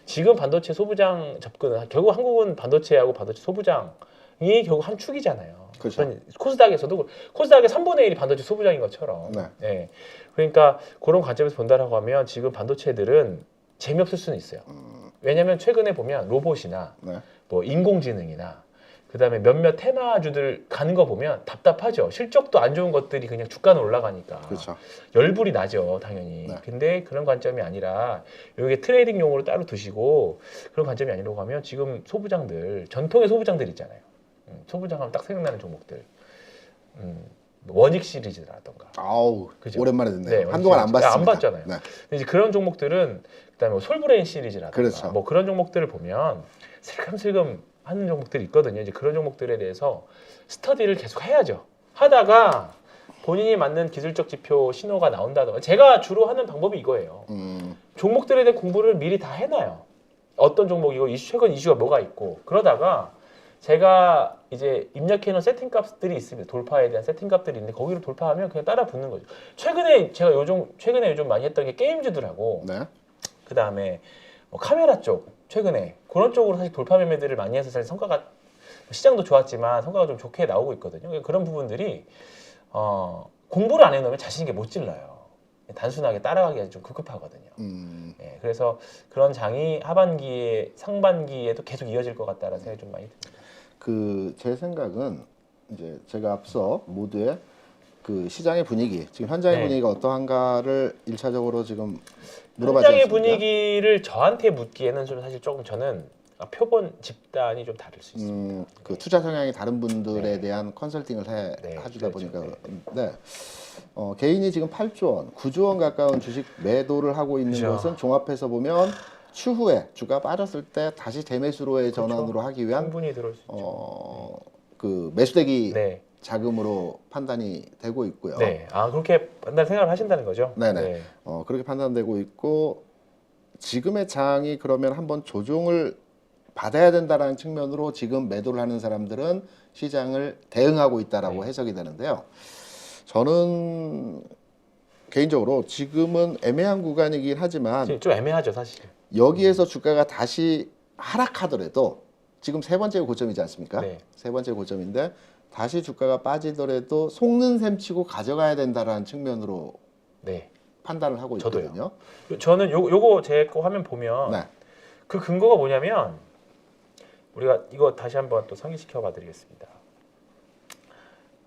지금 반도체 소부장 접근은 결국 한국은 반도체하고 반도체 소부장이 결국 한 축이잖아요.
그렇죠.
코스닥에서도 코스닥의 3분의 1이 반도체 소부장인 것처럼.
네.
네. 그러니까 그런 관점에서 본다라고 하면 지금 반도체들은 재미없을 수는 있어요. 왜냐하면 최근에 보면 로봇이나
네.
뭐 인공지능이나 그다음에 몇몇 테마주들 가는 거 보면 답답하죠. 실적도 안 좋은 것들이 그냥 주가는 올라가니까
그렇죠.
열불이 나죠, 당연히.
네.
근데 그런 관점이 아니라 이게 트레이딩용으로 따로 두시고 그런 관점이 아니라고 하면 지금 소부장들 전통의 소부장들 있잖아요. 소부장 하면 딱 생각나는 종목들. 원익 시리즈라던가.
아우,
그죠?
오랜만에 듣네요.
네,
한동안 안 봤습니다.
안 봤잖아요.
네.
근데 이제 그런 종목들은 그다음에 뭐 솔브레인 시리즈라든가
그렇죠.
뭐 그런 종목들을 보면 슬금슬금 하는 종목들이 있거든요. 이제 그런 종목들에 대해서 스터디를 계속 해야죠. 하다가 본인이 맞는 기술적 지표 신호가 나온다던가 제가 주로 하는 방법이 이거예요. 종목들에 대한 공부를 미리 다 해놔요. 어떤 종목이고 최근 이슈가 뭐가 있고 그러다가 제가 이제 입력해놓은 세팅값들이 있습니다. 돌파에 대한 세팅값들이 있는데 거기로 돌파하면 그냥 따라 붙는 거죠. 최근에 요즘 많이 했던 게 게임주들하고
네.
그 다음에 뭐 카메라 쪽 최근에 그런 쪽으로 사실 돌파 매매들을 많이 해서 사실 성과가 시장도 좋았지만 성과가 좀 좋게 나오고 있거든요. 그런 부분들이 공부를 안 해놓으면 자신 있게 못 질러요. 단순하게 따라가기가 좀 급급하거든요. 예, 그래서 그런 장이 하반기에 상반기에도 계속 이어질 것 같다라는 생각이 좀 많이 듭니다.
제 생각은 이제 제가 앞서 모두의 그 시장의 분위기, 지금 현장의
네.
분위기가 어떠한가를 1차적으로 지금 물어봐지
현장의
않습니까?
분위기를 저한테 묻기에는 좀 사실 조금 저는 표본 집단이 좀 다를 수 있습니다.
그 투자 성향이 다른 분들에
네.
대한 컨설팅을 해주다
그렇죠.
보니까
네.
네. 개인이 지금 8조 원, 9조 원 가까운 주식 매도를 하고 있는
그죠.
것은 종합해서 보면 추후에 주가 빠졌을 때 다시 재매수로의 전환으로 하기 위한
충분히 들어올 수 있죠.
그 매수대기
네.
자금으로 판단이 되고 있고요.
네. 아 그렇게 판단 생각을 하신다는 거죠?
네네.
네.
그렇게 판단되고 있고 지금의 장이 그러면 한번 조정을 받아야 된다라는 측면으로 지금 매도를 하는 사람들은 시장을 대응하고 있다라고
네.
해석이 되는데요. 저는 개인적으로 지금은 애매한 구간이긴 하지만
지금 좀 애매하죠, 사실.
여기에서 주가가 다시 하락하더라도 지금 세 번째 고점이지 않습니까?
네.
세 번째 고점인데 다시 주가가 빠지더라도 속는 셈 치고 가져가야 된다라는 측면으로
네.
판단을 하고
저도요.
있거든요.
저는 요거 제 거 화면 보면
네.
그 근거가 뭐냐면 우리가 이거 다시 한번 또 상기시켜 봐 드리겠습니다.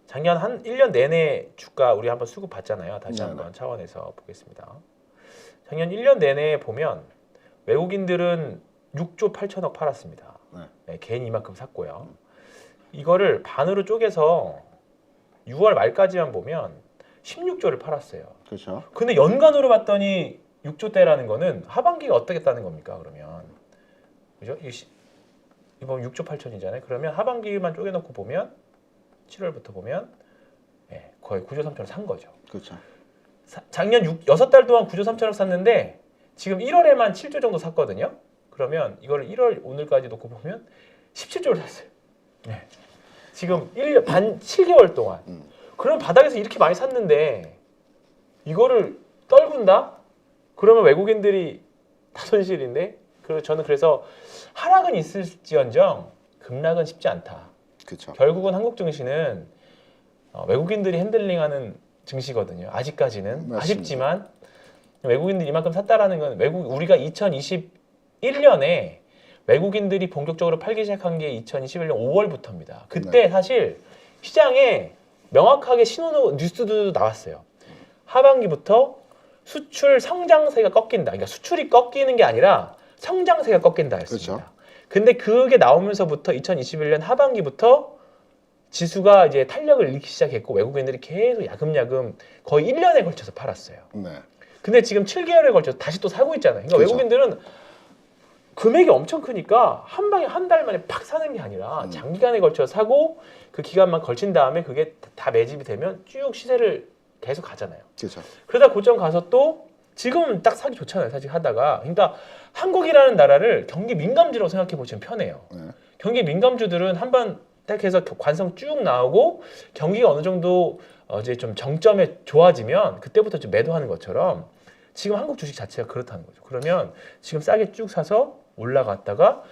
작년 한 1년 내내 주가 우리 한번 수급 봤잖아요. 다시
네네.
한번 차원에서 보겠습니다. 작년 1년 내내 보면 외국인들은 6조 8천억 팔았습니다.
네.
네, 개인 이만큼 샀고요. 이거를 반으로 쪼개서 6월 말까지만 보면 16조를 팔았어요.
그렇죠.
근데 연간으로 봤더니 6조대라는 거는 하반기가 어떻겠다는 겁니까? 그러면 그죠? 이번 6조 8천이잖아요. 그러면 하반기만 쪼개놓고 보면 7월부터 보면 거의 9조 3천을 산 거죠.
그렇죠.
작년 6달 동안 9조 3천억 샀는데 지금 1월에만 7조 정도 샀거든요. 그러면 이걸 1월 오늘까지 놓고 보면 17조를 샀어요. 네. 지금 1년 반 7개월 동안. 그럼 바닥에서 이렇게 많이 샀는데 이거를 떨군다? 그러면 외국인들이 다 손실인데. 저는 그래서 하락은 있을지언정 급락은 쉽지 않다.
그렇죠.
결국은 한국 증시는 외국인들이 핸들링하는 증시거든요. 아직까지는
맞습니다.
아쉽지만 외국인들이 이만큼 샀다라는 건 우리가 2021년에 외국인들이 본격적으로 팔기 시작한 게 2021년 5월부터입니다. 그때 사실 시장에 명확하게 신호 뉴스도 나왔어요. 하반기부터 수출 성장세가 꺾인다. 그러니까 수출이 꺾이는 게 아니라 성장세가 꺾인다 했습니다.
그렇죠.
근데 그게 나오면서부터 2021년 하반기부터 지수가 이제 탄력을 잃기 시작했고 외국인들이 계속 야금야금 거의 1년에 걸쳐서 팔았어요.
네.
근데 지금 7개월에 걸쳐서 다시 또 사고 있잖아요. 그러니까
그렇죠.
외국인들은 금액이 엄청 크니까 한 방에 한 달 만에 팍 사는 게 아니라 장기간에 걸쳐 사고 그 기간만 걸친 다음에 그게 다 매집이 되면 쭉 시세를 계속 가잖아요.
그렇죠.
그러다 고점 가서 또 지금은 딱 사기 좋잖아요. 사실 하다가. 그러니까 한국이라는 나라를 경기 민감주라고 생각해 보시면 편해요.
네.
경기 민감주들은 한번 딱 해서 관성 쭉 나오고 경기가 어느 정도 이제 좀 정점에 좋아지면 그때부터 좀 매도하는 것처럼 지금 한국 주식 자체가 그렇다는 거죠. 그러면 지금 싸게 쭉 사서 올라갔다가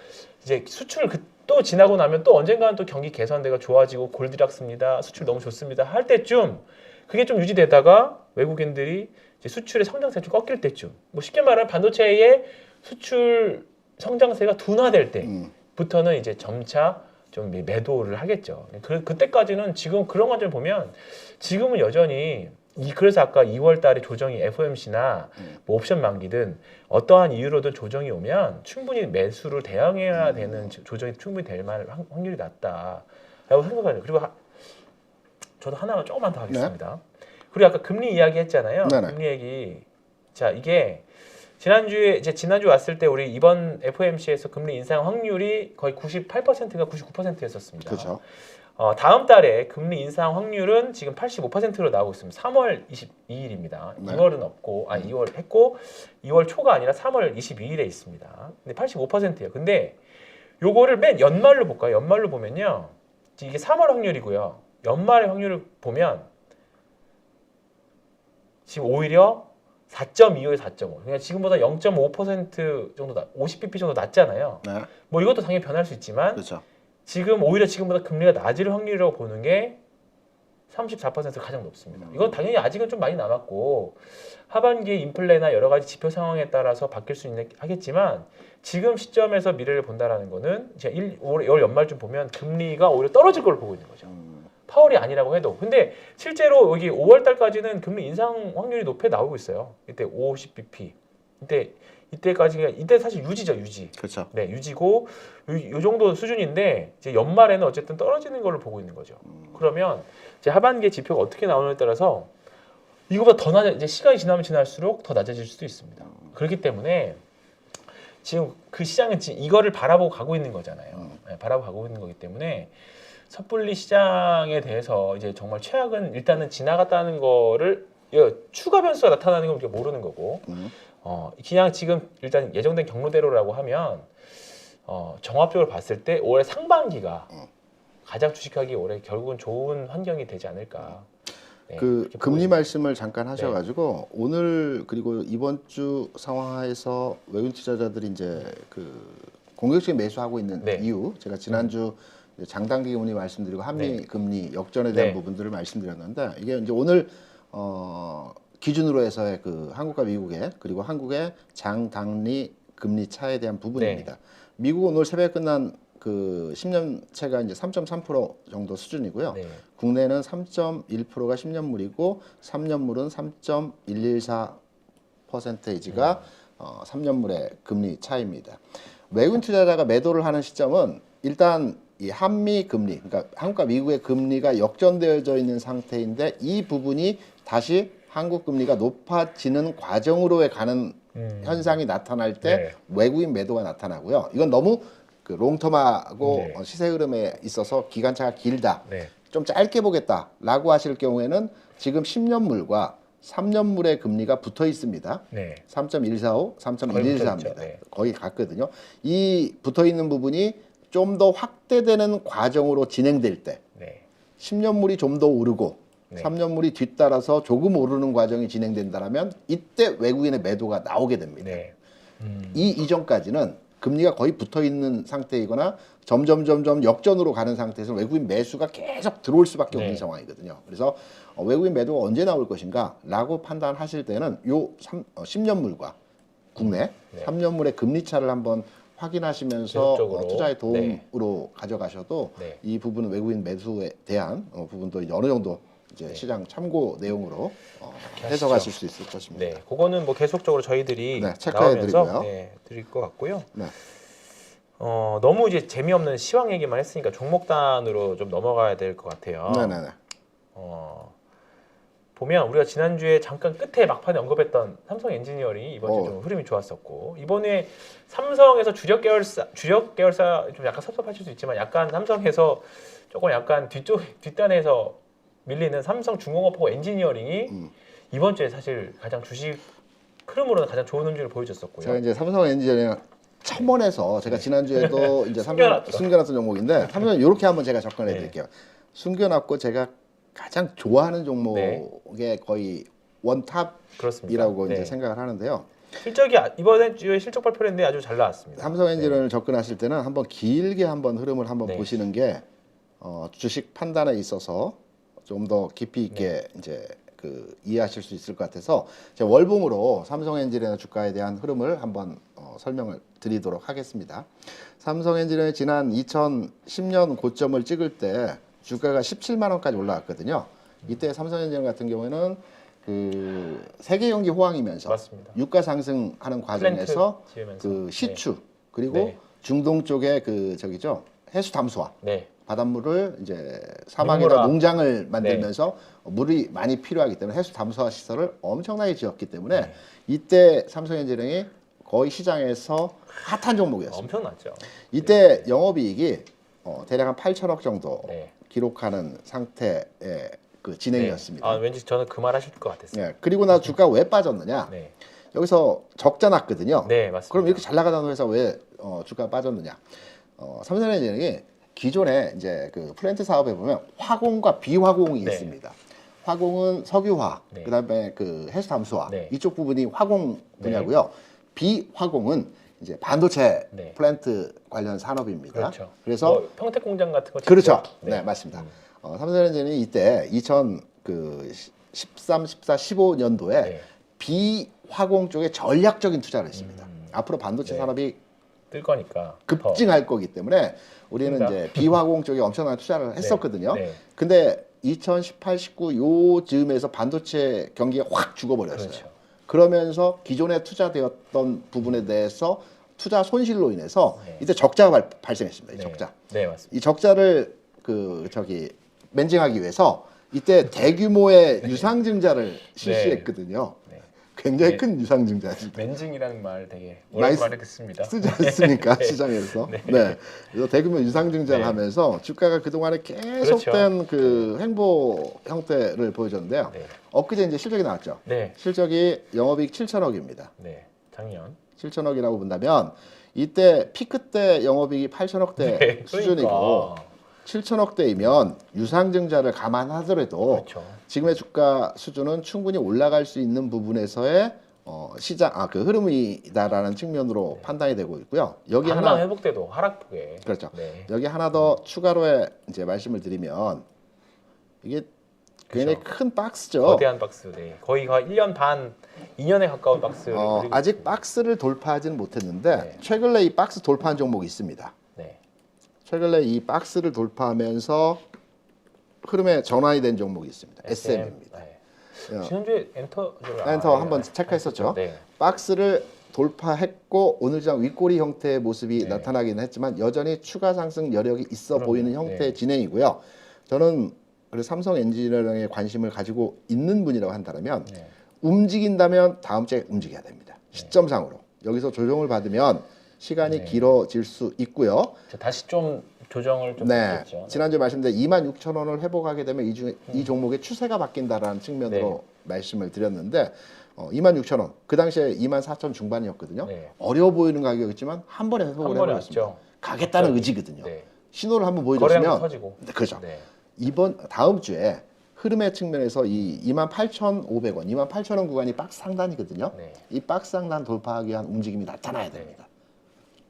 이제 수출 또 지나고 나면 또 언젠가는 또 경기 개선대가 좋아지고 골디락스입니다. 수출 너무 좋습니다. 할 때쯤 그게 좀 유지되다가 외국인들이 이제 수출의 성장세가 좀 꺾일 때쯤, 뭐 쉽게 말하면 반도체의 수출 성장세가 둔화될 때부터는 이제 점차 좀 매도를 하겠죠. 그때까지는 지금 그런 관점 보면 지금은 여전히 그래서 아까 2월 달에 조정이 FOMC나 뭐 옵션 만기든 어떠한 이유로든 조정이 오면 충분히 매수를 대응해야 되는 조정이 충분히 될 만한 확률이 낮다라고 생각하죠. 그리고 저도 하나만 조금만 더 하겠습니다. 그리고 아까 금리 이야기 했잖아요.
네네.
금리 얘기. 자, 이게 지난주 왔을 때 우리 이번 FOMC에서 금리 인상 확률이 거의 98%가 99%였었습니다.
그렇죠.
다음 달에 금리 인상 확률은 지금 85%로 나오고 있습니다. 3월 22일입니다.
네.
2월은 없고, 2월 했고, 2월 초가 아니라 3월 22일에 있습니다. 근데 85%예요. 근데 요거를 맨 연말로 볼까요? 연말로 보면요. 이게 3월 확률이고요. 연말의 확률을 보면 지금 오히려 4.25에 4.5. 그러니까 지금보다 0.5% 정도 50bp 정도 낮잖아요.
네.
뭐 이것도 당연히 변할 수 있지만
그렇죠.
지금 오히려 지금보다 금리가 낮을 확률이라고 보는 게 34%가 가장 높습니다. 이건 당연히 아직은 좀 많이 남았고 하반기 인플레나 여러 가지 지표 상황에 따라서 바뀔 수 하겠지만 지금 시점에서 미래를 본다라는 거는 이제 올 연말쯤 보면 금리가 오히려 떨어질 걸로 보고 있는 거죠. 8월이 아니라고 해도. 근데 실제로 여기 5월 달까지는 금리 인상 확률이 높게 나오고 있어요. 이때 50bp. 이때 사실 유지죠, 유지.
그렇죠.
네, 유지고 요 정도 수준인데 이제 연말에는 어쨌든 떨어지는 걸로 보고 있는 거죠. 그러면 이제 하반기에 지표가 어떻게 나오느냐에 따라서 이거보다 더 이제 시간이 지나면 지날수록 더 낮아질 수도 있습니다. 그렇기 때문에 지금 그 시장은 지금 이거를 바라보고 가고 있는 거잖아요. 네, 바라보고 가고 있는 거기 때문에 섣불리 시장에 대해서 이제 정말 최악은 일단은 지나갔다는 거를 추가 변수가 나타나는 걸 우리가 모르는 거고 그냥 지금 일단 예정된 경로대로라고 하면 종합적으로 봤을 때 올해 상반기가 가장 주식하기 올해 결국은 좋은 환경이 되지 않을까. 네,
그
그렇게
금리
보입니다.
말씀을 잠깐 하셔가지고 오늘 그리고 이번 주 상황하에서 외국인 투자자들이 이제 그 공격적인 매수하고 있는
네.
이유 제가 지난주 장단기 금리 말씀드리고 한미 금리 역전에 대한
네.
부분들을 말씀드렸는데 이게 이제 오늘 기준으로 해서의 그 한국과 미국의 그리고 한국의 장단기 금리 차에 대한 부분입니다. 미국은 오늘 새벽에 끝난 그 10년채가 이제 3.3% 정도 수준이고요.
네.
국내는 3.1%가 10년물이고 3년물은 3.114%가 3년물의 금리 차이입니다. 외국인 투자자가 매도를 하는 시점은 일단 이 한미 금리, 그러니까 한국과 미국의 금리가 역전되어져 있는 상태인데 이 부분이 다시 한국 금리가 높아지는 과정으로의 가는 현상이 나타날 때
네.
외국인 매도가 나타나고요. 이건 너무 그 롱텀하고
네.
시세 흐름에 있어서 기간차가 길다.
네.
좀 짧게 보겠다라고 하실 경우에는 지금 10년물과 3년물의 금리가 붙어 있습니다.
네.
3.145,
거의
3.114입니다.
붙어 있죠. 네.
거의 같거든요. 이 붙어 있는 부분이 좀 더 확대되는 과정으로 진행될 때
네.
10년물이 좀 더 오르고
네.
3년물이 뒤따라서 조금 오르는 과정이 진행된다면 이때 외국인의 매도가 나오게 됩니다.
네.
이 이전까지는 금리가 거의 붙어 있는 상태이거나 점점 역전으로 가는 상태에서 외국인 매수가 계속 들어올 수밖에 없는
네.
상황이거든요. 그래서 외국인 매도가 언제 나올 것인가라고 판단하실 때는 요 10년물과 국내
네.
3년물의 금리 차를 한번 확인하시면서
계속적으로.
투자의 도움으로 가져가셔도
네.
이 부분은 외국인 매수에 대한 부분도 이제 어느 정도 이제
네.
시장 참고 내용으로
하시죠.
해석하실 수 있을 것입니다.
네, 그거는 뭐 계속적으로 저희들이
네, 체크해드리고요.
나오면서 드릴 것 같고요.
네.
너무 이제 재미없는 시황 얘기만 했으니까 종목단으로 좀 넘어가야 될 것 같아요.
네네네.
보면 우리가 지난주에 잠깐 끝에 막판에 언급했던 삼성 엔지니어링이 이번 주에 좀 흐름이 좋았었고 이번에 삼성에서 주력 계열사 좀 약간 섭섭하실 수 있지만 약간 삼성에서 조금 약간 뒷단에서 밀리는 삼성 중공업하고 엔지니어링이 이번 주에 사실 가장 주식 흐름으로는 가장 좋은 흐름을 보여줬었고요.
제가 이제 삼성 엔지니어링 첨언해서 제가 지난주에도 이제 숨겨놨던 종목인데 삼성 이렇게 한번 제가 접근해 드릴게요. 숨겨놨고 제가 가장 좋아하는 종목의 거의 원탑이라고
그렇습니다.
이제 생각을 하는데요.
실적이 이번에 주에 실적 발표를 했는데 아주 잘 나왔습니다.
삼성 엔지니어링을 접근하실 때는 한번 길게 한번 흐름을 한번
네.
보시는 게 주식 판단에 있어서 좀 더 깊이 있게 이제 그 이해하실 수 있을 것 같아서 제가 월봉으로 삼성 엔지니어링 주가에 대한 흐름을 한번 설명을 드리도록 하겠습니다. 삼성 엔지니어링이 지난 2010년 고점을 찍을 때 주가가 17만 원까지 올라갔거든요. 이때 삼성 엔지니어링 같은 경우에는 그 세계 경기 호황이면서
맞습니다.
유가 상승하는 과정에서
플랜트 지으면서.
그 시추 그리고
네.
중동 쪽에 그 저기죠 해수 담수화
네.
바닷물을 이제 사막에다
민물화.
농장을 만들면서 물이 많이 필요하기 때문에 해수 담수화 시설을 엄청나게 지었기 때문에 이때 삼성 엔지니어링이 거의 시장에서 핫한 종목이었습니다.
엄청났죠.
이때 영업이익이 대략 한 8천억 정도
네.
기록하는 상태의 그 진행이었습니다.
아, 왠지 저는 그 말 하실 것 같았어요.
예, 그리고 나 주가 왜 빠졌느냐?
네.
여기서 적자 났거든요.
네, 맞습니다.
그럼 이렇게 잘 나가던 회사 왜 주가 빠졌느냐? 삼성엔지니어링이 기존에 이제 그 플랜트 사업에 보면 화공과 비화공이
네.
있습니다. 화공은 석유화,
네.
그다음에 그 해수 담수화
네.
이쪽 부분이 화공 분야고요. 비화공은 이제 반도체
네.
플랜트 관련 산업입니다.
그렇죠.
그래서
뭐 평택 공장 같은 거
그렇죠.
직접?
네, 맞습니다. 삼성엔지니어링이 이때 2013, 14, 15년도에
네.
비화공 쪽에 전략적인 투자를 했습니다. 앞으로 반도체
네.
산업이
뜰 거니까
급증할 거기 때문에 우리는
그러니까.
이제 비화공 쪽에 엄청난 투자를 했었거든요.
네.
근데 2018, 19 요즈음에서 반도체 경기가 확 죽어버렸어요.
그렇죠.
그러면서 기존에 투자되었던 부분에 대해서 투자 손실로 인해서
네.
이때 적자가 발생했습니다. 이
네.
적자.
네, 맞습니다.
이 적자를 맨징하기 위해서 이때 대규모의 유상증자를 실시했거든요.
네.
굉장히
네.
큰 유상증자죠.
맨징이라는 말 되게
많이
오랜만에 듣습니다.
쓰지 않습니까?
네.
시장에서.
네.
네. 그래서 대규모 유상증자를
네.
하면서 주가가 그동안에 계속된 그 횡보 형태를 보여줬는데요.
네.
엊그제 이제 실적이 나왔죠.
네.
실적이 영업이익 7천억입니다.
네. 작년.
7천억이라고 본다면 이때 피크 때 영업이익이 8천억대
네.
수준이고
그러니까.
7천억대이면 유상증자를 감안하더라도
그렇죠.
지금의 주가 수준은 충분히 올라갈 수 있는 부분에서의 그 흐름이다라는 측면으로 판단이 되고 있고요. 여기
반만
하나
회복돼도 하락폭에.
그렇죠.
네.
여기 하나 더 추가로 이제 말씀을 드리면 이게 굉장히
그렇죠.
큰 박스죠.
거대한 박스. 네. 거의 1년 반, 2년에 가까운 박스를 그리고
아직 박스를 돌파하지는 못했는데
네.
최근에 이 박스 돌파한 종목이 있습니다.
네.
최근에 이 박스를 돌파하면서 흐름에 전환이 된 종목이 있습니다. SM입니다.
네. 지난주에 엔터
한번 체크했었죠.
네.
박스를 돌파했고 오늘 장 윗꼬리 형태의 모습이
네.
나타나기는 했지만 여전히 추가 상승 여력이 있어
그럼요.
보이는 형태의
네.
진행이고요. 저는 그래서 삼성 엔지니어링에 관심을 가지고 있는 분이라고 한다면
네.
움직인다면 다음 주에 움직여야 됩니다. 시점상으로 여기서 조정을 받으면 시간이
네.
길어질 수 있고요.
다시 좀 조정을 좀
네,
했죠.
지난주에 말씀드린 26,000원을 회복하게 되면 이 종목의 추세가 바뀐다라는 측면으로 말씀을 드렸는데 26,000원 그 당시에 24,000 중반이었거든요.
네.
어려워 보이는 가격이었지만 한 번에 회복을
한 번에
해버렸습니다.
왔죠.
가겠다는
갑자기.
의지거든요.
네.
신호를 한번
거래량도
보여줬으면
터지고.
네, 그렇죠.
네.
다음 주에 흐름의 측면에서 이 28,500원, 28,000원 구간이 박스 상단이거든요.
네.
이 박스 상단 돌파하기 위한 움직임이 나타나야 됩니다.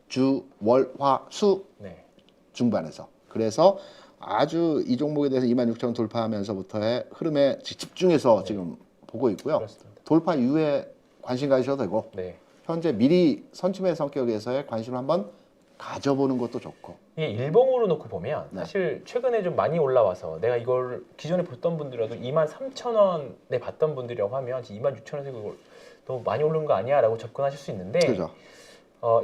주, 월, 화, 수
네.
중반에서. 그래서 아주 이 종목에 대해서 26,000원 돌파하면서부터의 흐름에 집중해서 지금 보고 있고요.
그렇습니다.
돌파 이후에 관심 가지셔도 되고
네.
현재 미리 선침의 성격에서의 관심을 한번 가져보는 것도 좋고.
이게 일봉으로 놓고 보면
네.
사실 최근에 좀 많이 올라와서 내가 이걸 기존에 봤던 분들이라도 23,000원에 봤던 분들이라고 하면 26,000원에서 이걸 너무 많이 오른 거 아니야? 라고 접근하실 수 있는데
그죠?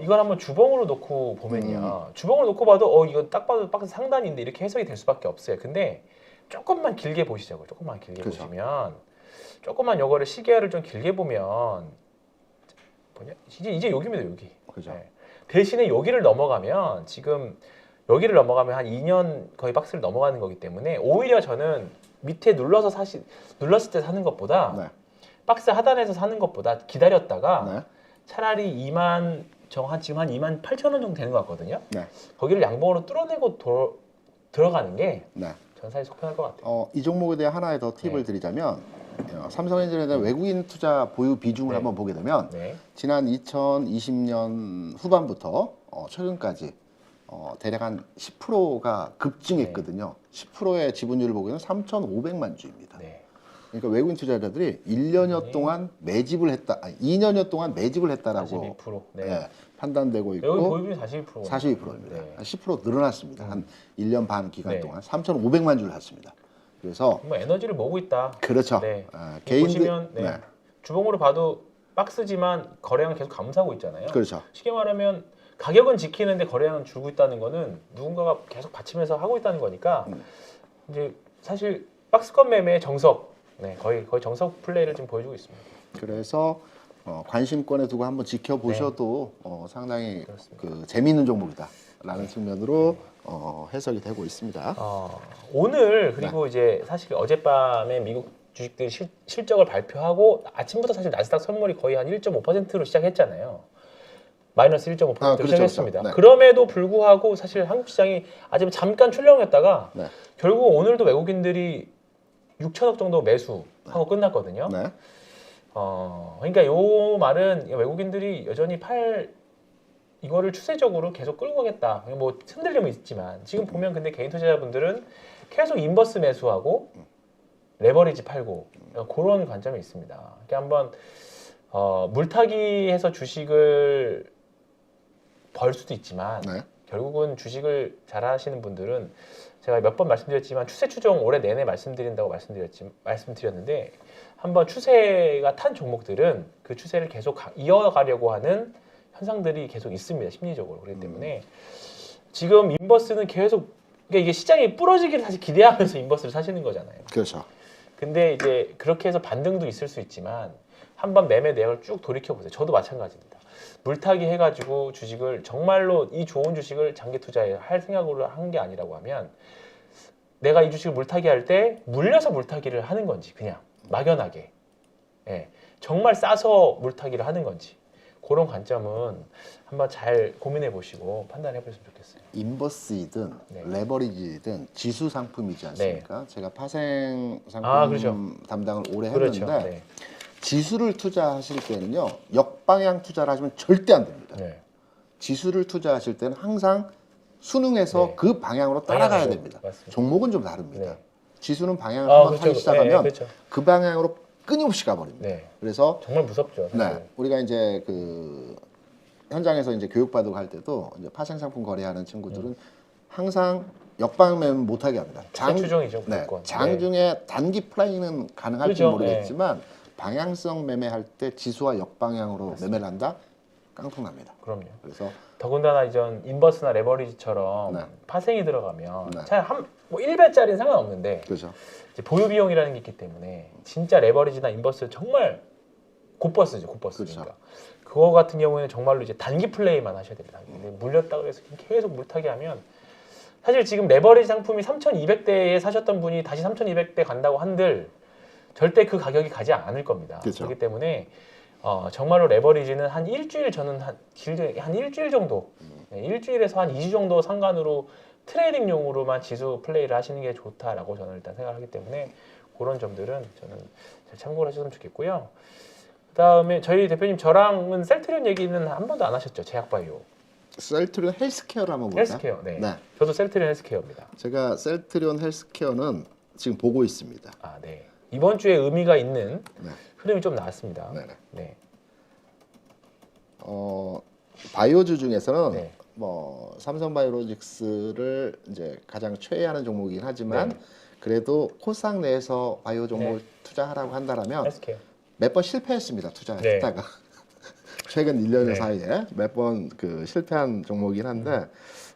이걸 한번 주봉으로 놓고 보면요. 주봉으로 놓고 봐도 이건 딱 봐도 박스 상단인데 이렇게 해석이 될 수밖에 없어요. 근데 조금만 길게 보시자고요. 조금만 길게
그죠.
보시면 조금만 요거를 시계를 좀 길게 보면 뭐냐? 이제 여기입니다. 여기.
그죠.
네. 대신에 여기를 넘어가면 지금 여기를 넘어가면 한 2년 거의 박스를 넘어가는 거기 때문에 오히려 저는 밑에 눌렀을 때 사는 것보다
네.
박스 하단에서 사는 것보다 기다렸다가
네.
차라리 지금 한 28,000원 정도 되는 것 같거든요.
네.
거기를 양봉으로 뚫어내고 들어가는 게
네.
전 사실 속편할 것 같아요.
이 종목에 대해 하나의 더 팁을
네.
드리자면 삼성엔지니어에 대한 외국인 투자 보유 비중을
네.
한번 보게 되면
네.
지난 2020년 후반부터 최근까지 대략 한 10%가 급증했거든요. 10%의 지분율을 보면 3,500만 주입니다.
네.
그러니까 외국인 투자자들이 1년여 동안 매집을 했다, 2년여 동안 매집을 했다라고
42%. 네.
예, 판단되고
여기
있고
보유비는 42%.
42%입니다.
네.
한 10% 늘어났습니다. 한 1년 반 기간
네.
동안 3,500만 주를 샀습니다. 그래서
뭐 에너지를 모으고 있다.
그렇죠.
네.
개인들
보시면 네.
네.
주봉으로 봐도 박스지만 거래량은 계속 감소하고 있잖아요.
그렇죠.
쉽게 말하면 가격은 지키는데 거래량은 줄고 있다는 거는 누군가가 계속 받치면서 하고 있다는 거니까 이제 사실 박스권 매매의 정석, 네, 거의 정석 플레이를 지금 보여주고 있습니다.
그래서 관심권에 두고 한번 지켜보셔도 상당히
그렇습니다.
그 재미있는 종목이다라는 측면으로 해석이 되고 있습니다.
오늘 그리고 이제 사실 어젯밤에 미국 주식들이 실적을 발표하고 아침부터 사실 나스닥 선물이 거의 한 1.5%로 시작했잖아요. 마이너스 1.5%
그렇죠,
시작했습니다.
그렇죠. 네.
그럼에도 불구하고 사실 한국 시장이 아직 잠깐 출렁였다가
네.
결국 오늘도 외국인들이 6천억 정도 매수하고 끝났거든요.
네.
그러니까 요 말은 외국인들이 여전히 이거를 추세적으로 계속 끌고 가겠다. 뭐 흔들림은 있지만 지금 보면 근데 개인 투자자분들은 계속 인버스 매수하고 레버리지 팔고 그런 관점이 있습니다. 그러니까 한번 물타기해서 주식을 벌 수도 있지만
네.
결국은 주식을 잘 하시는 분들은 제가 몇 번 말씀드렸지만 추세 추종 올해 내내 말씀드린다고 말씀드렸는데 한번 추세가 탄 종목들은 그 추세를 계속 이어가려고 하는 현상들이 계속 있습니다. 심리적으로. 그렇기 때문에 지금 인버스는 계속 그러니까 이게 시장이 부러지기를 사실 기대하면서 인버스를 사시는 거잖아요.
그렇죠.
근데 이제 그렇게 해서 반등도 있을 수 있지만 한번 매매 내역을 쭉 돌이켜 보세요. 저도 마찬가지입니다. 물타기 해가지고 주식을 정말로 이 좋은 주식을 장기 투자할 생각으로 한 게 아니라고 하면 내가 이 주식을 물타기 할 때 물려서 물타기를 하는 건지 그냥 막연하게 예, 정말 싸서 물타기를 하는 건지 그런 관점은 한번 잘 고민해 보시고 판단해 보셨으면 좋겠어요.
인버스이든
네.
레버리지든 지수 상품이지 않습니까? 제가 파생 상품
그렇죠.
담당을 오래
그렇죠.
했는데
네.
지수를 투자하실 때는요 역방향 투자를 하시면 절대 안 됩니다.
네.
지수를 투자하실 때는 항상 수능에서
네.
그 방향으로 따라가야
방향으로,
됩니다.
맞습니다.
종목은 좀 다릅니다.
네.
지수는 방향을 한번
그렇죠.
타기 시작하면
네, 그렇죠.
그 방향으로 끊임없이 가버립니다.
네.
그래서
정말 무섭죠. 사실.
네, 우리가 이제 그 현장에서 이제 교육받고 할 때도 이제 파생 상품 거래하는 친구들은 항상 역방 매매 못하게 합니다.
추종이죠,
네,
무조건.
장중에 단기 플라이는 가능할지
그렇죠.
모르겠지만 방향성 매매할 때 지수와 역방향으로 매매를 한다 깡통납니다.
그럼요.
그래서
더군다나 이전 인버스나 레버리지처럼
네.
파생이 들어가면
네.
차라리 뭐 1배짜리는 상관없는데
그렇죠.
이제 보유 비용이라는 게 있기 때문에 진짜 레버리지나 인버스 정말 곧버스죠, 곧버스.
그렇죠.
그러니까 그거 같은 경우에는 정말로 이제 단기 플레이만 하셔야 됩니다. 근데 물렸다고 해서 계속 물타기 하면 사실 지금 레버리지 상품이 3,200대에 사셨던 분이 다시 3,200대 간다고 한들 절대 그 가격이 가지 않을 겁니다.
그렇죠.
그렇기 때문에 정말로 레버리지는 한 일주일 저는 길게 한 일주일 정도, 네, 일주일에서 한 2주 정도 상관으로 트레이딩용으로만 지수 플레이를 하시는 게 좋다라고 저는 일단 생각하기 때문에 그런 점들은 저는 잘 참고를 하셨으면 좋겠고요. 그다음에 저희 대표님 저랑은 셀트리온 얘기는 한 번도 안 하셨죠. 제약바이오.
셀트리온 헬스케어를 한번 볼까요?
헬스케어. 네.
네.
저도 셀트리온 헬스케어입니다.
제가 셀트리온 헬스케어는 지금 보고 있습니다.
네. 이번 주에 의미가 있는
네.
흐름이 좀 나왔습니다.
네네.
네.
바이오주 중에서는
네.
뭐 삼성바이오로직스를 이제 가장 최애하는 종목이긴 하지만
네.
그래도 코스닥 내에서 바이오 종목을
네.
투자하라고 한다면
헬스케어.
몇 번 실패했습니다.
네.
투자했다가 최근 1년
네.
사이에 몇 번 그 실패한 종목이긴 한데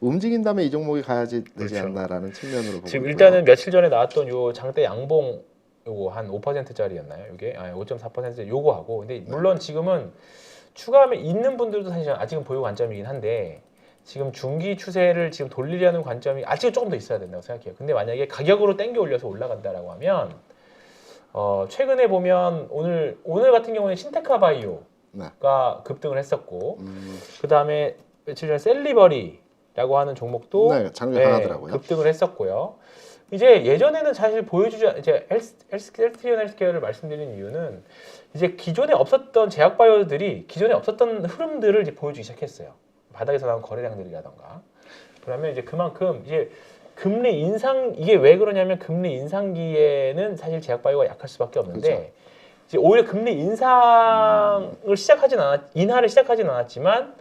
움직인다면 이 종목이 가야지 되지
그렇죠.
않나라는 측면으로 보고
지금
있고요.
일단은 며칠 전에 나왔던 요 장대 양봉 요거 한 5%짜리였나요? 이게 5.4% 요거 하고 근데 물론 지금은 추가하면 있는 분들도 사실 아직은 보유 관점이긴 한데 지금 중기 추세를 지금 돌리려는 관점이 아직은 조금 더 있어야 된다고 생각해요. 근데 만약에 가격으로 땡겨 올려서 올라간다라고 하면 최근에 보면 오늘 같은 경우는 신테카 바이오가
네.
급등을 했었고 그 다음에 며칠 전에 셀리버리라고 하는 종목도
네, 장중에 강하더라고요.
급등을 했었고요. 이제 예전에는 사실 보여주지 이제 셀트리온 헬스케어를 말씀드린 이유는 이제 기존에 없었던 제약바이오들이 기존에 없었던 흐름들을 이제 보여주기 시작했어요. 바닥에서 나온 거래량들이라던가. 그러면 이제 그만큼 이제 금리 인상 이게 왜 그러냐면 금리 인상기에는 사실 제약바이오가 약할 수밖에 없는데
그렇죠.
이제 오히려 금리 인하를 시작하진 않았지만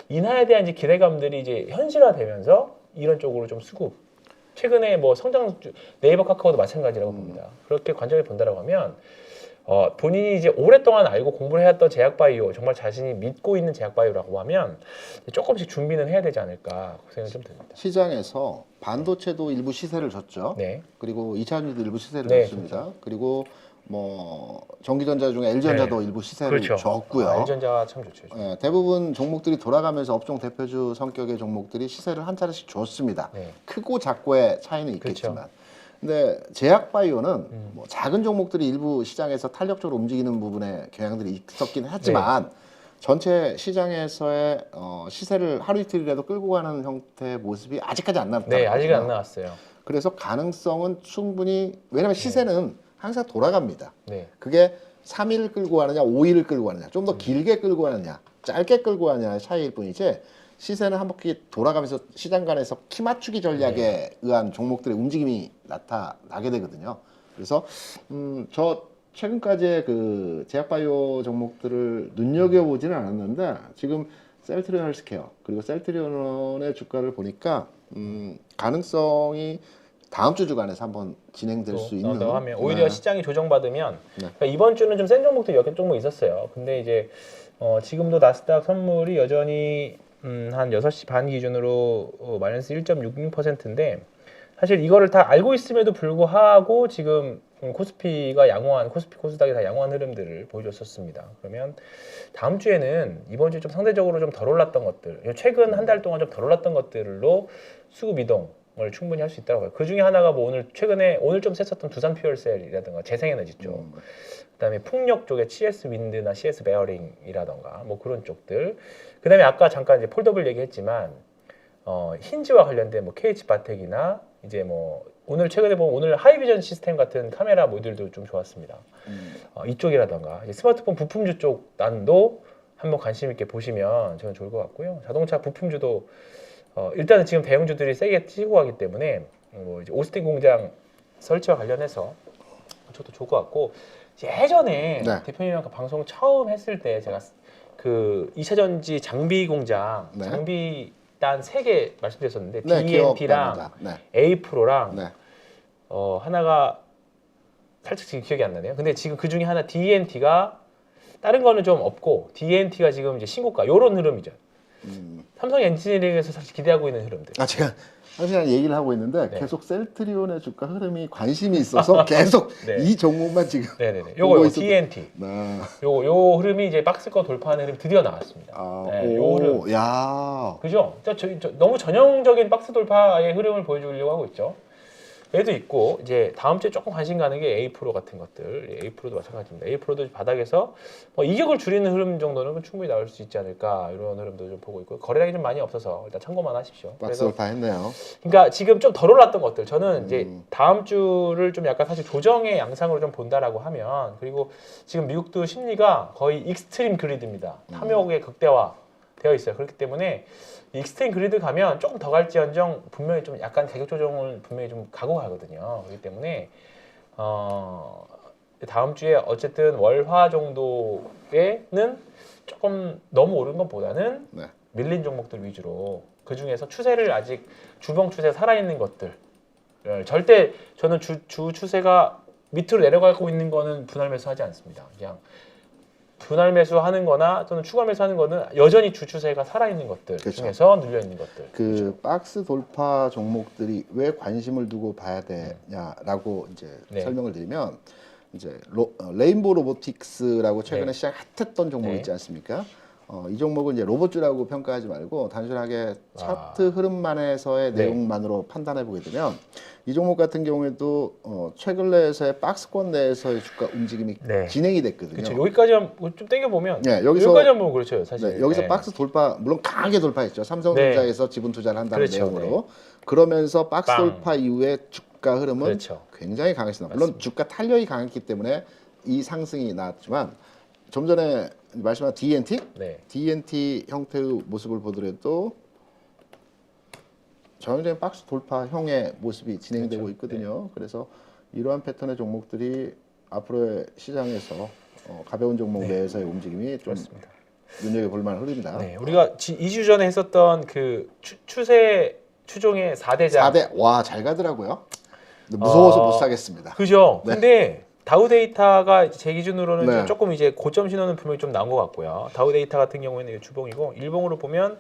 인하에 대한 이제 기대감들이 이제 현실화되면서 이런 쪽으로 좀 수급. 최근에 뭐 성장주 네이버 카카오도 마찬가지라고 봅니다. 그렇게 관점을 본다라고 하면 본인이 이제 오랫동안 알고 공부를 해왔던 제약바이오 정말 자신이 믿고 있는 제약바이오라고 하면 조금씩 준비는 해야 되지 않을까 그 생각이 좀 듭니다.
시장에서 반도체도 일부 시세를 줬죠.
네.
그리고 2차전지도 일부 시세를
네,
줬습니다. 그리고 뭐 전기전자 중에 LG전자도 일부 시세를
그렇죠.
줬고요.
알전자가 참 좋죠.
예, 대부분 종목들이 돌아가면서 업종 대표주 성격의 종목들이 시세를 한 차례씩 줬습니다.
네.
크고 작고의 차이는
그렇죠.
있겠지만. 근데 제약바이오는 뭐 작은 종목들이 일부 시장에서 탄력적으로 움직이는 부분에 경향들이 있었긴 하지만 전체 시장에서의 시세를 하루 이틀이라도 끌고 가는 형태의 모습이 아직까지 안 나왔다.
네, 아직은 안 나왔어요.
그래서 가능성은 충분히 왜냐하면 시세는 항상 돌아갑니다.
네.
그게 3일을 끌고 가느냐 5일을 끌고 가느냐 좀 더 길게 끌고 가느냐 짧게 끌고 가느냐의 차이일 뿐이지 시세는 한 바퀴 돌아가면서 시장 간에서 키 맞추기 전략에 의한 종목들의 움직임이 나타나게 되거든요. 그래서 저 최근까지의 그 제약바이오 종목들을 눈여겨보지는 않았는데 지금 셀트리온 헬스케어 그리고 셀트리온의 주가를 보니까 가능성이 다음 주 주간에서 한번 진행될 수 있는
하면 오히려
네.
시장이 조정받으면
네.
그러니까 이번 주는 좀 센 종목들이 몇 개 종목 있었어요. 근데 이제 지금도 나스닥 선물이 여전히 한 6시 반 기준으로 마이너스 1.66%인데 사실 이거를 다 알고 있음에도 불구하고 지금 코스피가 양호한 코스닥이 다 양호한 흐름들을 보여줬었습니다. 그러면 다음 주에는 이번 주에 좀 상대적으로 좀 덜 올랐던 것들, 최근 한 달 동안 좀 덜 올랐던 것들로 수급 이동을 충분히 할 수 있다고 봐요. 그 중에 하나가 뭐 오늘 좀 셌었던 두산 퓨얼셀이라든가 재생에너지 쪽, 그다음에 풍력 쪽에 CS 윈드나 CS 베어링이라던가 뭐 그런 쪽들. 그다음에 아까 잠깐 이제 폴더블 얘기했지만 힌지와 관련된 뭐 KH 바텍이나 이제 뭐 오늘 최근에 보면 오늘 하이비전 시스템 같은 카메라 모듈도 좀 좋았습니다. 이쪽이라던가 이제 스마트폰 부품주 쪽 난도 한번 관심 있게 보시면 저는 좋을 것 같고요. 자동차 부품주도 일단은 지금 대형주들이 세게 치고 가기 때문에 뭐 이제 오스틴 공장 설치와 관련해서 저도 좋을 것 같고 예전에
네.
대표님이랑 방송 처음 했을 때 제가 그 2차 전지 장비 공장
네.
장비단 3개 말씀드렸었는데
네,
DNT랑
기억납니다. 네.
A프로랑
네.
하나가 살짝 지금 기억이 안 나네요. 근데 지금 그 중에 하나 DNT가 다른 거는 좀 없고 DNT가 지금 이제 신고가 요런 흐름이죠. 삼성 엔지니어링에서 사실 기대하고 있는 흐름들.
제가 항상 얘기를 하고 있는데
네.
계속 셀트리온의 주가 흐름이 관심이 있어서 계속
네.
이 종목만 지금
네네네.
보고
요거
있었던-
DNT.
네.
요 흐름이 이제 박스권 돌파하는 흐름이 드디어 나왔습니다. 네, 요 흐름.
오, 야.
그죠? 너무 전형적인 박스 돌파의 흐름을 보여주려고 하고 있죠. 얘도 있고 이제 다음 주에 조금 관심 가는 게 A 프로 같은 것들. A 프로도 마찬가지입니다. A 프로도 바닥에서 이격을 줄이는 흐름 정도는 충분히 나올 수 있지 않을까 이런 흐름도 좀 보고 있고 거래량이 좀 많이 없어서 일단 참고만 하십시오.
박스
그래서
돌파했네요.
그러니까 지금 좀 덜 올랐던 것들 저는 이제 다음 주를 좀 약간 사실 조정의 양상으로 좀 본다라고 하면 그리고 지금 미국도 심리가 거의 익스트림 그리드입니다. 탐욕의 극대화 되어 있어요. 그렇기 때문에 익스트림 그리드 가면 조금 더 갈지언정 분명히 좀 약간 가격 조정을 분명히 좀 가고 가거든요. 그렇기 때문에 다음 주에 어쨌든 월화 정도에는 조금 너무 오른 것보다는
네.
밀린 종목들 위주로 그 중에서 추세를 아직 주봉 추세 살아있는 것들 절대 저는 주 추세가 밑으로 내려가고 있는 거는 분할 매수하지 않습니다. 그냥 분할 매수하는 거나 또는 추가 매수하는 거는 여전히 주 추세가 살아있는 것들
그렇죠.
중에서 눌려있는 것들.
그 박스 돌파 종목들이 왜 관심을 두고 봐야 되냐라고 이제
네.
설명을 드리면 이제 레인보우 로보틱스라고 최근에
네.
시장 핫했던 종목
네.
있지 않습니까? 이 종목은 이제 로봇주라고 평가하지 말고 단순하게 차트 흐름만에서의
네.
내용만으로 판단해 보게 되면 이 종목 같은 경우에도 최근 내에서의 박스권 내에서의 주가 움직임이
네.
진행이 됐거든요.
그렇죠. 여기까지만 좀 땡겨 보면
네, 여기서
여기까지만 보면 그렇죠, 사실.
네, 여기서
네.
박스 돌파 물론 강하게 돌파했죠. 삼성전자에서 지분 투자를 한다는
그렇죠,
내용으로 그러면서 박스
빵.
돌파 이후에 주가 흐름은
그렇죠.
굉장히 강했습니다. 물론 주가 탄력이 강했기 때문에 이 상승이 나왔지만 좀 전에 말씀하신 DNT,
네.
DNT 형태의 모습을 보더라도 전형적인 박스 돌파형의 모습이 진행되고
그렇죠.
있거든요. 그래서 이러한 패턴의 종목들이 앞으로의 시장에서 가벼운 종목
네.
내에서의 움직임이 좀
그렇습니다.
눈여겨볼 만한 흐름이다.
네, 우리가 2주 전에 했었던 그 추세 추종의 4대장
4대 와 잘 가더라고요. 근데 무서워서 못 사겠습니다.
그죠?
네.
근데 다우데이터가 제 기준으로는
네.
조금 이제 고점 신호는 분명히 좀 나온 것 같고요. 다우데이터 같은 경우에는 주봉이고 일봉으로 보면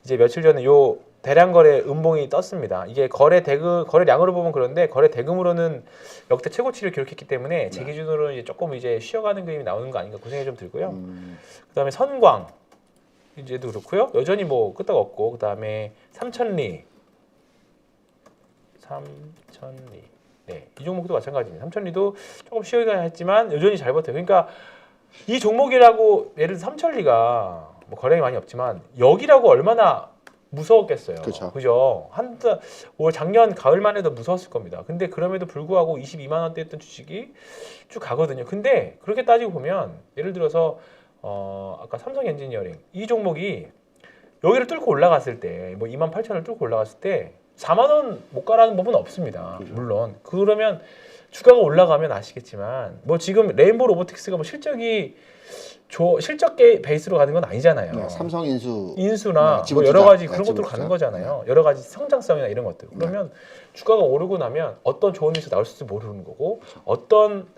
이제 며칠 전에 요 대량 거래 음봉이 떴습니다. 이게 거래량으로 보면 그런데 거래 대금으로는 역대 최고치를 기록했기 때문에 제 기준으로는 이제 조금 이제 쉬어가는 그림이 나오는 거 아닌가 고생이 좀 들고요. 그다음에 선광 이제도 그렇고요. 여전히 뭐 끄떡 없고 그다음에 삼천리 네, 이 종목도 마찬가지입니다. 삼천리도 조금 쉬어가야 했지만 여전히 잘 버텨요. 그러니까 이 종목이라고 예를 들어 삼천리가 뭐 거래량이 많이 없지만 여기라고 얼마나 무서웠겠어요.
그렇죠.
그죠? 올 작년 가을만 해도 무서웠을 겁니다. 근데 그럼에도 불구하고 22만 원대 했던 주식이 쭉 가거든요. 근데 그렇게 따지고 보면 예를 들어서 아까 삼성 엔지니어링 이 종목이 여기를 뚫고 올라갔을 때 뭐 28,000원을 뚫고 올라갔을 때 4만 원 못 가라는 법은 없습니다.
그죠.
물론 그러면 주가가 올라가면 아시겠지만 뭐 지금 레인보우 로보틱스가 뭐 실적이 실적 베이스로 가는 건 아니잖아요.
네, 삼성
인수나
네,
뭐 여러 가지
네,
그런 것들로
지분투자.
가는 거잖아요. 여러 가지 성장성이나 이런 것들. 그러면 주가가 오르고 나면 어떤 좋은 뉴스 나올 수도 모르는 거고 어떤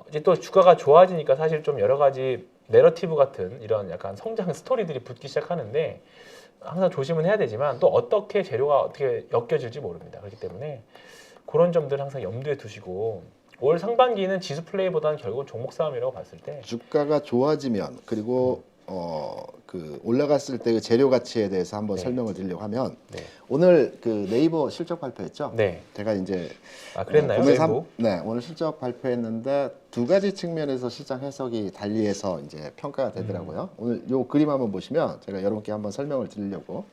이제 또 주가가 좋아지니까 사실 좀 여러 가지 내러티브 같은 이런 약간 성장 스토리들이 붙기 시작하는데 항상 조심은 해야 되지만 또 어떻게 재료가 어떻게 엮여질지 모릅니다. 그렇기 때문에 그런 점들 항상 염두에 두시고 올 상반기는 지수 플레이보다는 결국 종목 싸움이라고 봤을 때
주가가 좋아지면 그리고 그 올라갔을 때 그 재료 가치에 대해서 한번
네.
설명을 드리려고 하면
네.
오늘 그 네이버 실적 발표했죠.
네.
제가 이제
그랬나요?
네, 오늘 실적 발표했는데 두 가지 측면에서 시장 해석이 달리해서 이제 평가가 되더라고요. 오늘 요 그림 한번 보시면 제가 여러분께 한번 설명을 드리려고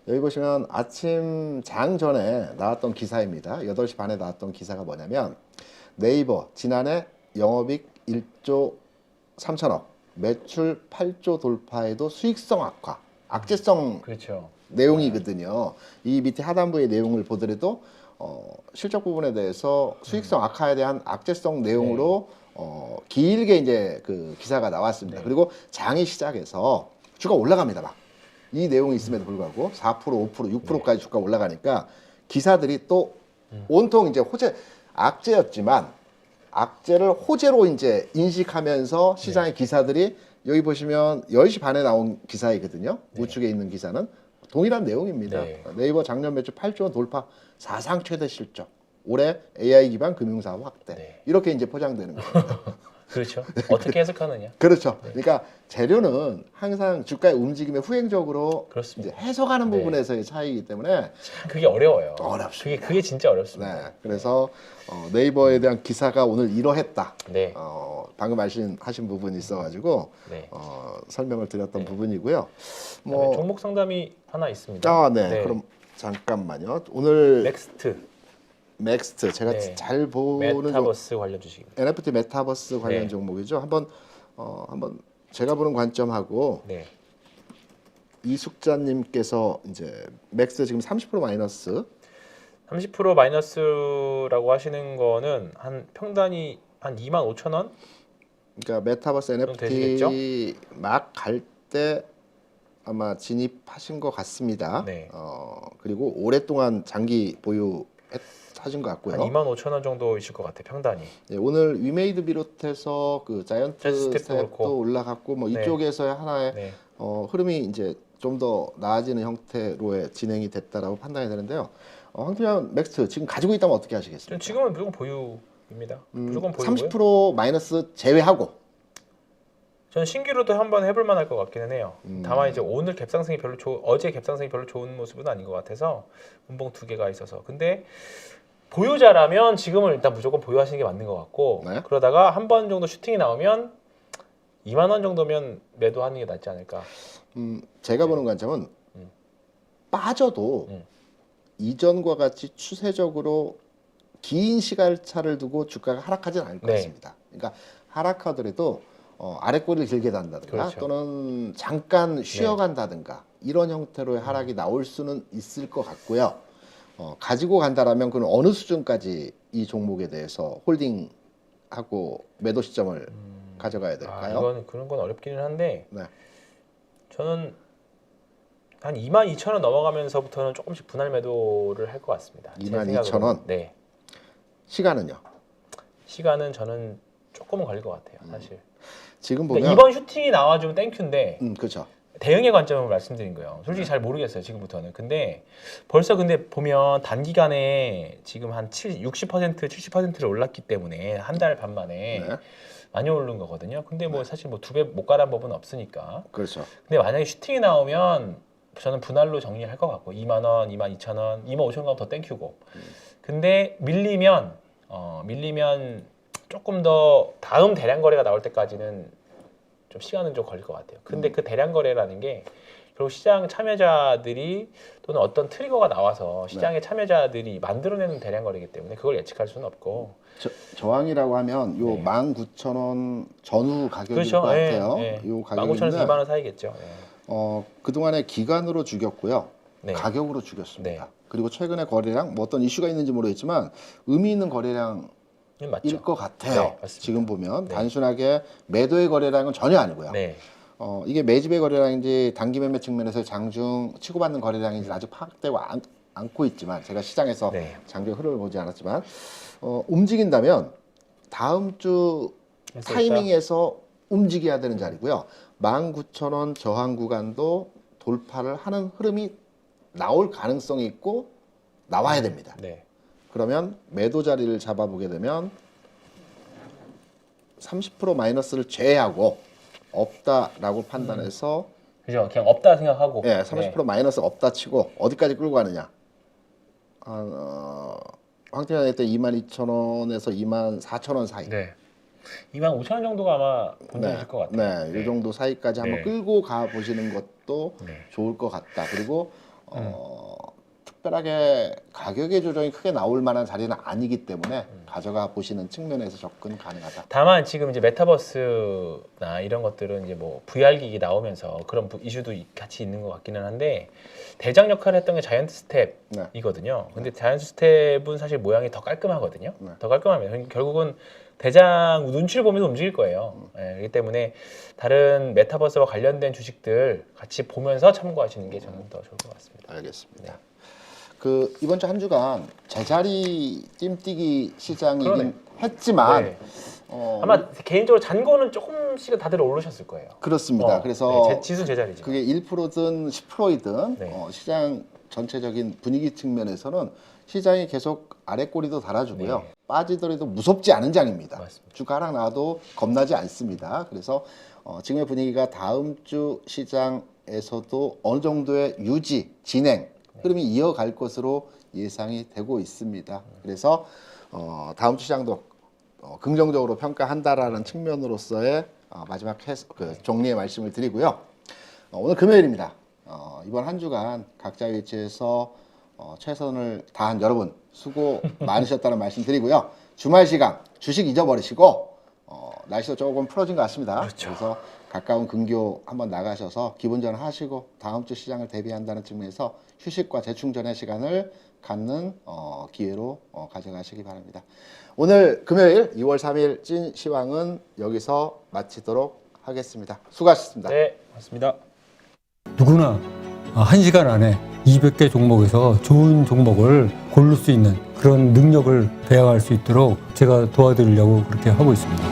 여기 보시면 아침 장 전에 나왔던 기사입니다. 8시 반에 나왔던 기사가 뭐냐면 네이버 지난해 영업이익 1조 3천억, 매출 8조 돌파에도 수익성 악화, 악재성
그렇죠.
내용이거든요. 이 밑에 하단부의 내용을 보더라도 실적 부분에 대해서 수익성 악화에 대한 악재성 내용으로 길게 이제 그 기사가 나왔습니다.
네.
그리고 장이 시작해서 주가 올라갑니다. 막. 이 내용이 있음에도 불구하고 4%, 5%, 6%까지 주가 올라가니까 기사들이 또 온통 이제 악재였지만 악재를 호재로 이제 인식하면서 시장의 기사들이 여기 보시면 10시 반에 나온 기사이거든요. 우측에 있는 기사는 동일한 내용입니다.
네.
네이버 작년 매출 8조 원 돌파, 사상 최대 실적, 올해 AI 기반 금융사업 확대.
네.
이렇게 이제 포장되는 겁니다.
그렇죠. 어떻게 해석하느냐.
그렇죠. 그러니까 재료는 항상 주가의 움직임에 후행적으로
그렇습니다.
이제 해석하는
네.
부분에서의 차이이기 때문에
참 그게 어려워요.
어렵습니다.
그게 진짜 어렵습니다.
네, 그래서 네이버에 대한 기사가 오늘 이러했다.
네.
방금 하신 부분이 있어가지고
네.
설명을 드렸던
네.
부분이고요.
그다음에 종목 상담이 하나 있습니다.
네. 그럼 잠깐만요. 오늘 넥스트 제가
네.
잘 보는
메타버스 관련 주식입니다.
NFT 메타버스 관련
네.
종목이죠. 한번 제가 보는 관점하고
네.
이숙자님께서 이제 맥스 지금 30% 마이너스
30% 마이너스라고 하시는 거는 한 평단이 한 25,000원?
그러니까 메타버스 NFT 막 갈 때 아마 진입하신 것 같습니다.
네.
그리고 오랫동안 장기 보유하신 것 같고요.
한 25,000원 정도이실 것 같아요. 평단이.
네, 오늘 위메이드 비롯해서 그 자이언트 스텝도 올라갔고 뭐
네.
이쪽에서의 하나의
네.
흐름이 이제 좀 더 나아지는 형태로의 진행이 됐다라고 판단이 되는데요. 황팀장 맥스 지금 가지고 있다면 어떻게 하시겠습니까?
지금은 무조건 보유입니다. 무조건 보유고요.
30% 마이너스 제외하고
저는 신규로도 한번 해볼 만할 것 같기는 해요. 다만 이제 오늘 갭상승이 어제 갭상승이 별로 좋은 모습은 아닌 것 같아서 음봉 두 개가 있어서. 근데 보유자라면 지금은 일단 무조건 보유하시는 게 맞는 것 같고
네.
그러다가 한 번 정도 슈팅이 나오면 2만 원 정도면 매도하는 게 낫지 않을까.
제가 보는 관점은 빠져도 이전과 같이 추세적으로 긴 시간차를 두고 주가가 하락하지는 않을 것
네.
같습니다. 그러니까 하락하더라도 아랫꼬리를 길게 단다든가
그렇죠.
또는 잠깐 쉬어간다든가 이런 형태로의 하락이 나올 수는 있을 것 같고요. 가지고 간다라면 그는 어느 수준까지 이 종목에 대해서 홀딩하고 매도 시점을 가져가야 될까요?
이건 그런 건 어렵기는 한데
네.
저는 한 22,000원 넘어가면서부터는 조금씩 분할 매도를 할 것 같습니다. 제
22,000원?
생각으로는. 네.
시간은요?
시간은 저는 조금은 걸릴 것 같아요. 사실.
지금
그러니까
보면
이번 슈팅이 나와주면 땡큐인데
그렇죠.
대응의 관점을 말씀드린 거예요. 솔직히 잘 모르겠어요. 지금부터는. 근데 벌써 보면 단기간에 지금 한 60%, 70%를 올랐기 때문에 한 달 반 만에
네.
많이 오른 거거든요. 근데 뭐 사실 뭐 두 배 못 가란 법은 없으니까.
그렇죠.
근데 만약에 슈팅이 나오면 저는 분할로 정리할 것 같고 2만 원, 22,000원, 25,000원 가면 더 땡큐고. 근데 밀리면 조금 더 다음 대량 거래가 나올 때까지는 좀 시간은 좀 걸릴 것 같아요. 근데 그 대량 거래라는 게 결국 시장 참여자들이 또는 어떤 트리거가 나와서 시장의 참여자들이 만들어내는 대량 거래이기 때문에 그걸 예측할 수는 없고.
저항이라고 하면 요
네.
19,000원 전후 가격일
그렇죠.
것 같아요.
예.
요
15,000원에서
가격인데
2만 원 사이겠죠.
그동안에 기간으로 죽였고요.
네.
가격으로 죽였습니다.
네.
그리고 최근의 거래량 뭐 어떤 이슈가 있는지 모르겠지만 의미 있는 거래량일
맞죠.
것 같아요.
네, 맞습니다.
지금 보면
네.
단순하게 매도의 거래량은 전혀 아니고요.
네.
이게 매집의 거래량인지 단기 매매 측면에서 장중 치고받는 거래량인지 아직 파악되고 않고 있지만 제가 시장에서
네.
장중 흐름을 보지 않았지만 움직인다면 다음 주
그래서
타이밍에서 움직여야 되는 자리고요. 19,000원 저항 구간도 돌파를 하는 흐름이 나올 가능성이 있고 나와야 됩니다.
네.
그러면 매도 자리를 잡아보게 되면 30% 마이너스를 제외하고 없다라고 판단해서
그죠. 그냥 없다 생각하고.
예, 30% 마이너스 없다 치고 어디까지 끌고 가느냐. 황태현 때 22,000원에서 24,000원 사이.
네. 25,000원 정도가 아마 본전이실 것 같아요.
네, 이 정도 사이까지 한번
네.
끌고 가 보시는 것도
네.
좋을 것 같다. 그리고 특별하게 가격의 조정이 크게 나올 만한 자리는 아니기 때문에 가져가 보시는 측면에서 접근 가능하다.
다만 지금 이제 메타버스나 이런 것들은 이제 뭐 VR 기기 나오면서 그런 이슈도 같이 있는 것 같기는 한데 대장 역할을 했던 게 자이언트 스텝이거든요. 근데 자이언트 스텝은 사실 모양이 더 깔끔하거든요.
네.
더 깔끔합니다. 결국은 대장 눈치를 보면서 움직일 거예요. 그렇기 때문에 다른 메타버스와 관련된 주식들 같이 보면서 참고하시는 게 저는 더 좋을 것 같습니다.
알겠습니다. 그 이번 주 한 주간 제자리 뜀뛰기 시장이긴
그러네.
했지만
네. 아마 개인적으로 잔고는 조금씩은 다들 오르셨을 거예요.
그렇습니다. 그래서
네, 지수 제자리죠.
그게 1%든 10%든
네.
시장 전체적인 분위기 측면에서는 시장이 계속 아래꼬리도 달아주고요.
네.
빠지더라도 무섭지 않은 장입니다.
맞습니다.
주가 하락 나와도 겁나지 않습니다. 그래서 지금의 분위기가 다음 주 시장에서도 어느 정도의 유지, 진행 흐름이 이어갈 것으로 예상이 되고 있습니다. 그래서 다음 주 시장도 긍정적으로 평가한다라는 측면으로서의 마지막 정리의 말씀을 드리고요. 오늘 금요일입니다. 이번 한 주간 각자 위치에서 최선을 다한 여러분 수고 많으셨다는 말씀 드리고요. 주말 시간 주식 잊어버리시고 날씨도 조금 풀어진 것 같습니다.
그렇죠.
그래서 가까운 근교 한번 나가셔서 기분 전환하시고 다음 주 시장을 대비한다는 측면에서 휴식과 재충전의 시간을 갖는 기회로 가져가시기 바랍니다. 오늘 금요일 2월 3일 찐 시황은 여기서 마치도록 하겠습니다. 수고하셨습니다.
네, 맞습니다.
누구나 1시간 안에 200개 종목에서 좋은 종목을 고를 수 있는 그런 능력을 배양할 수 있도록 제가 도와드리려고 그렇게 하고 있습니다.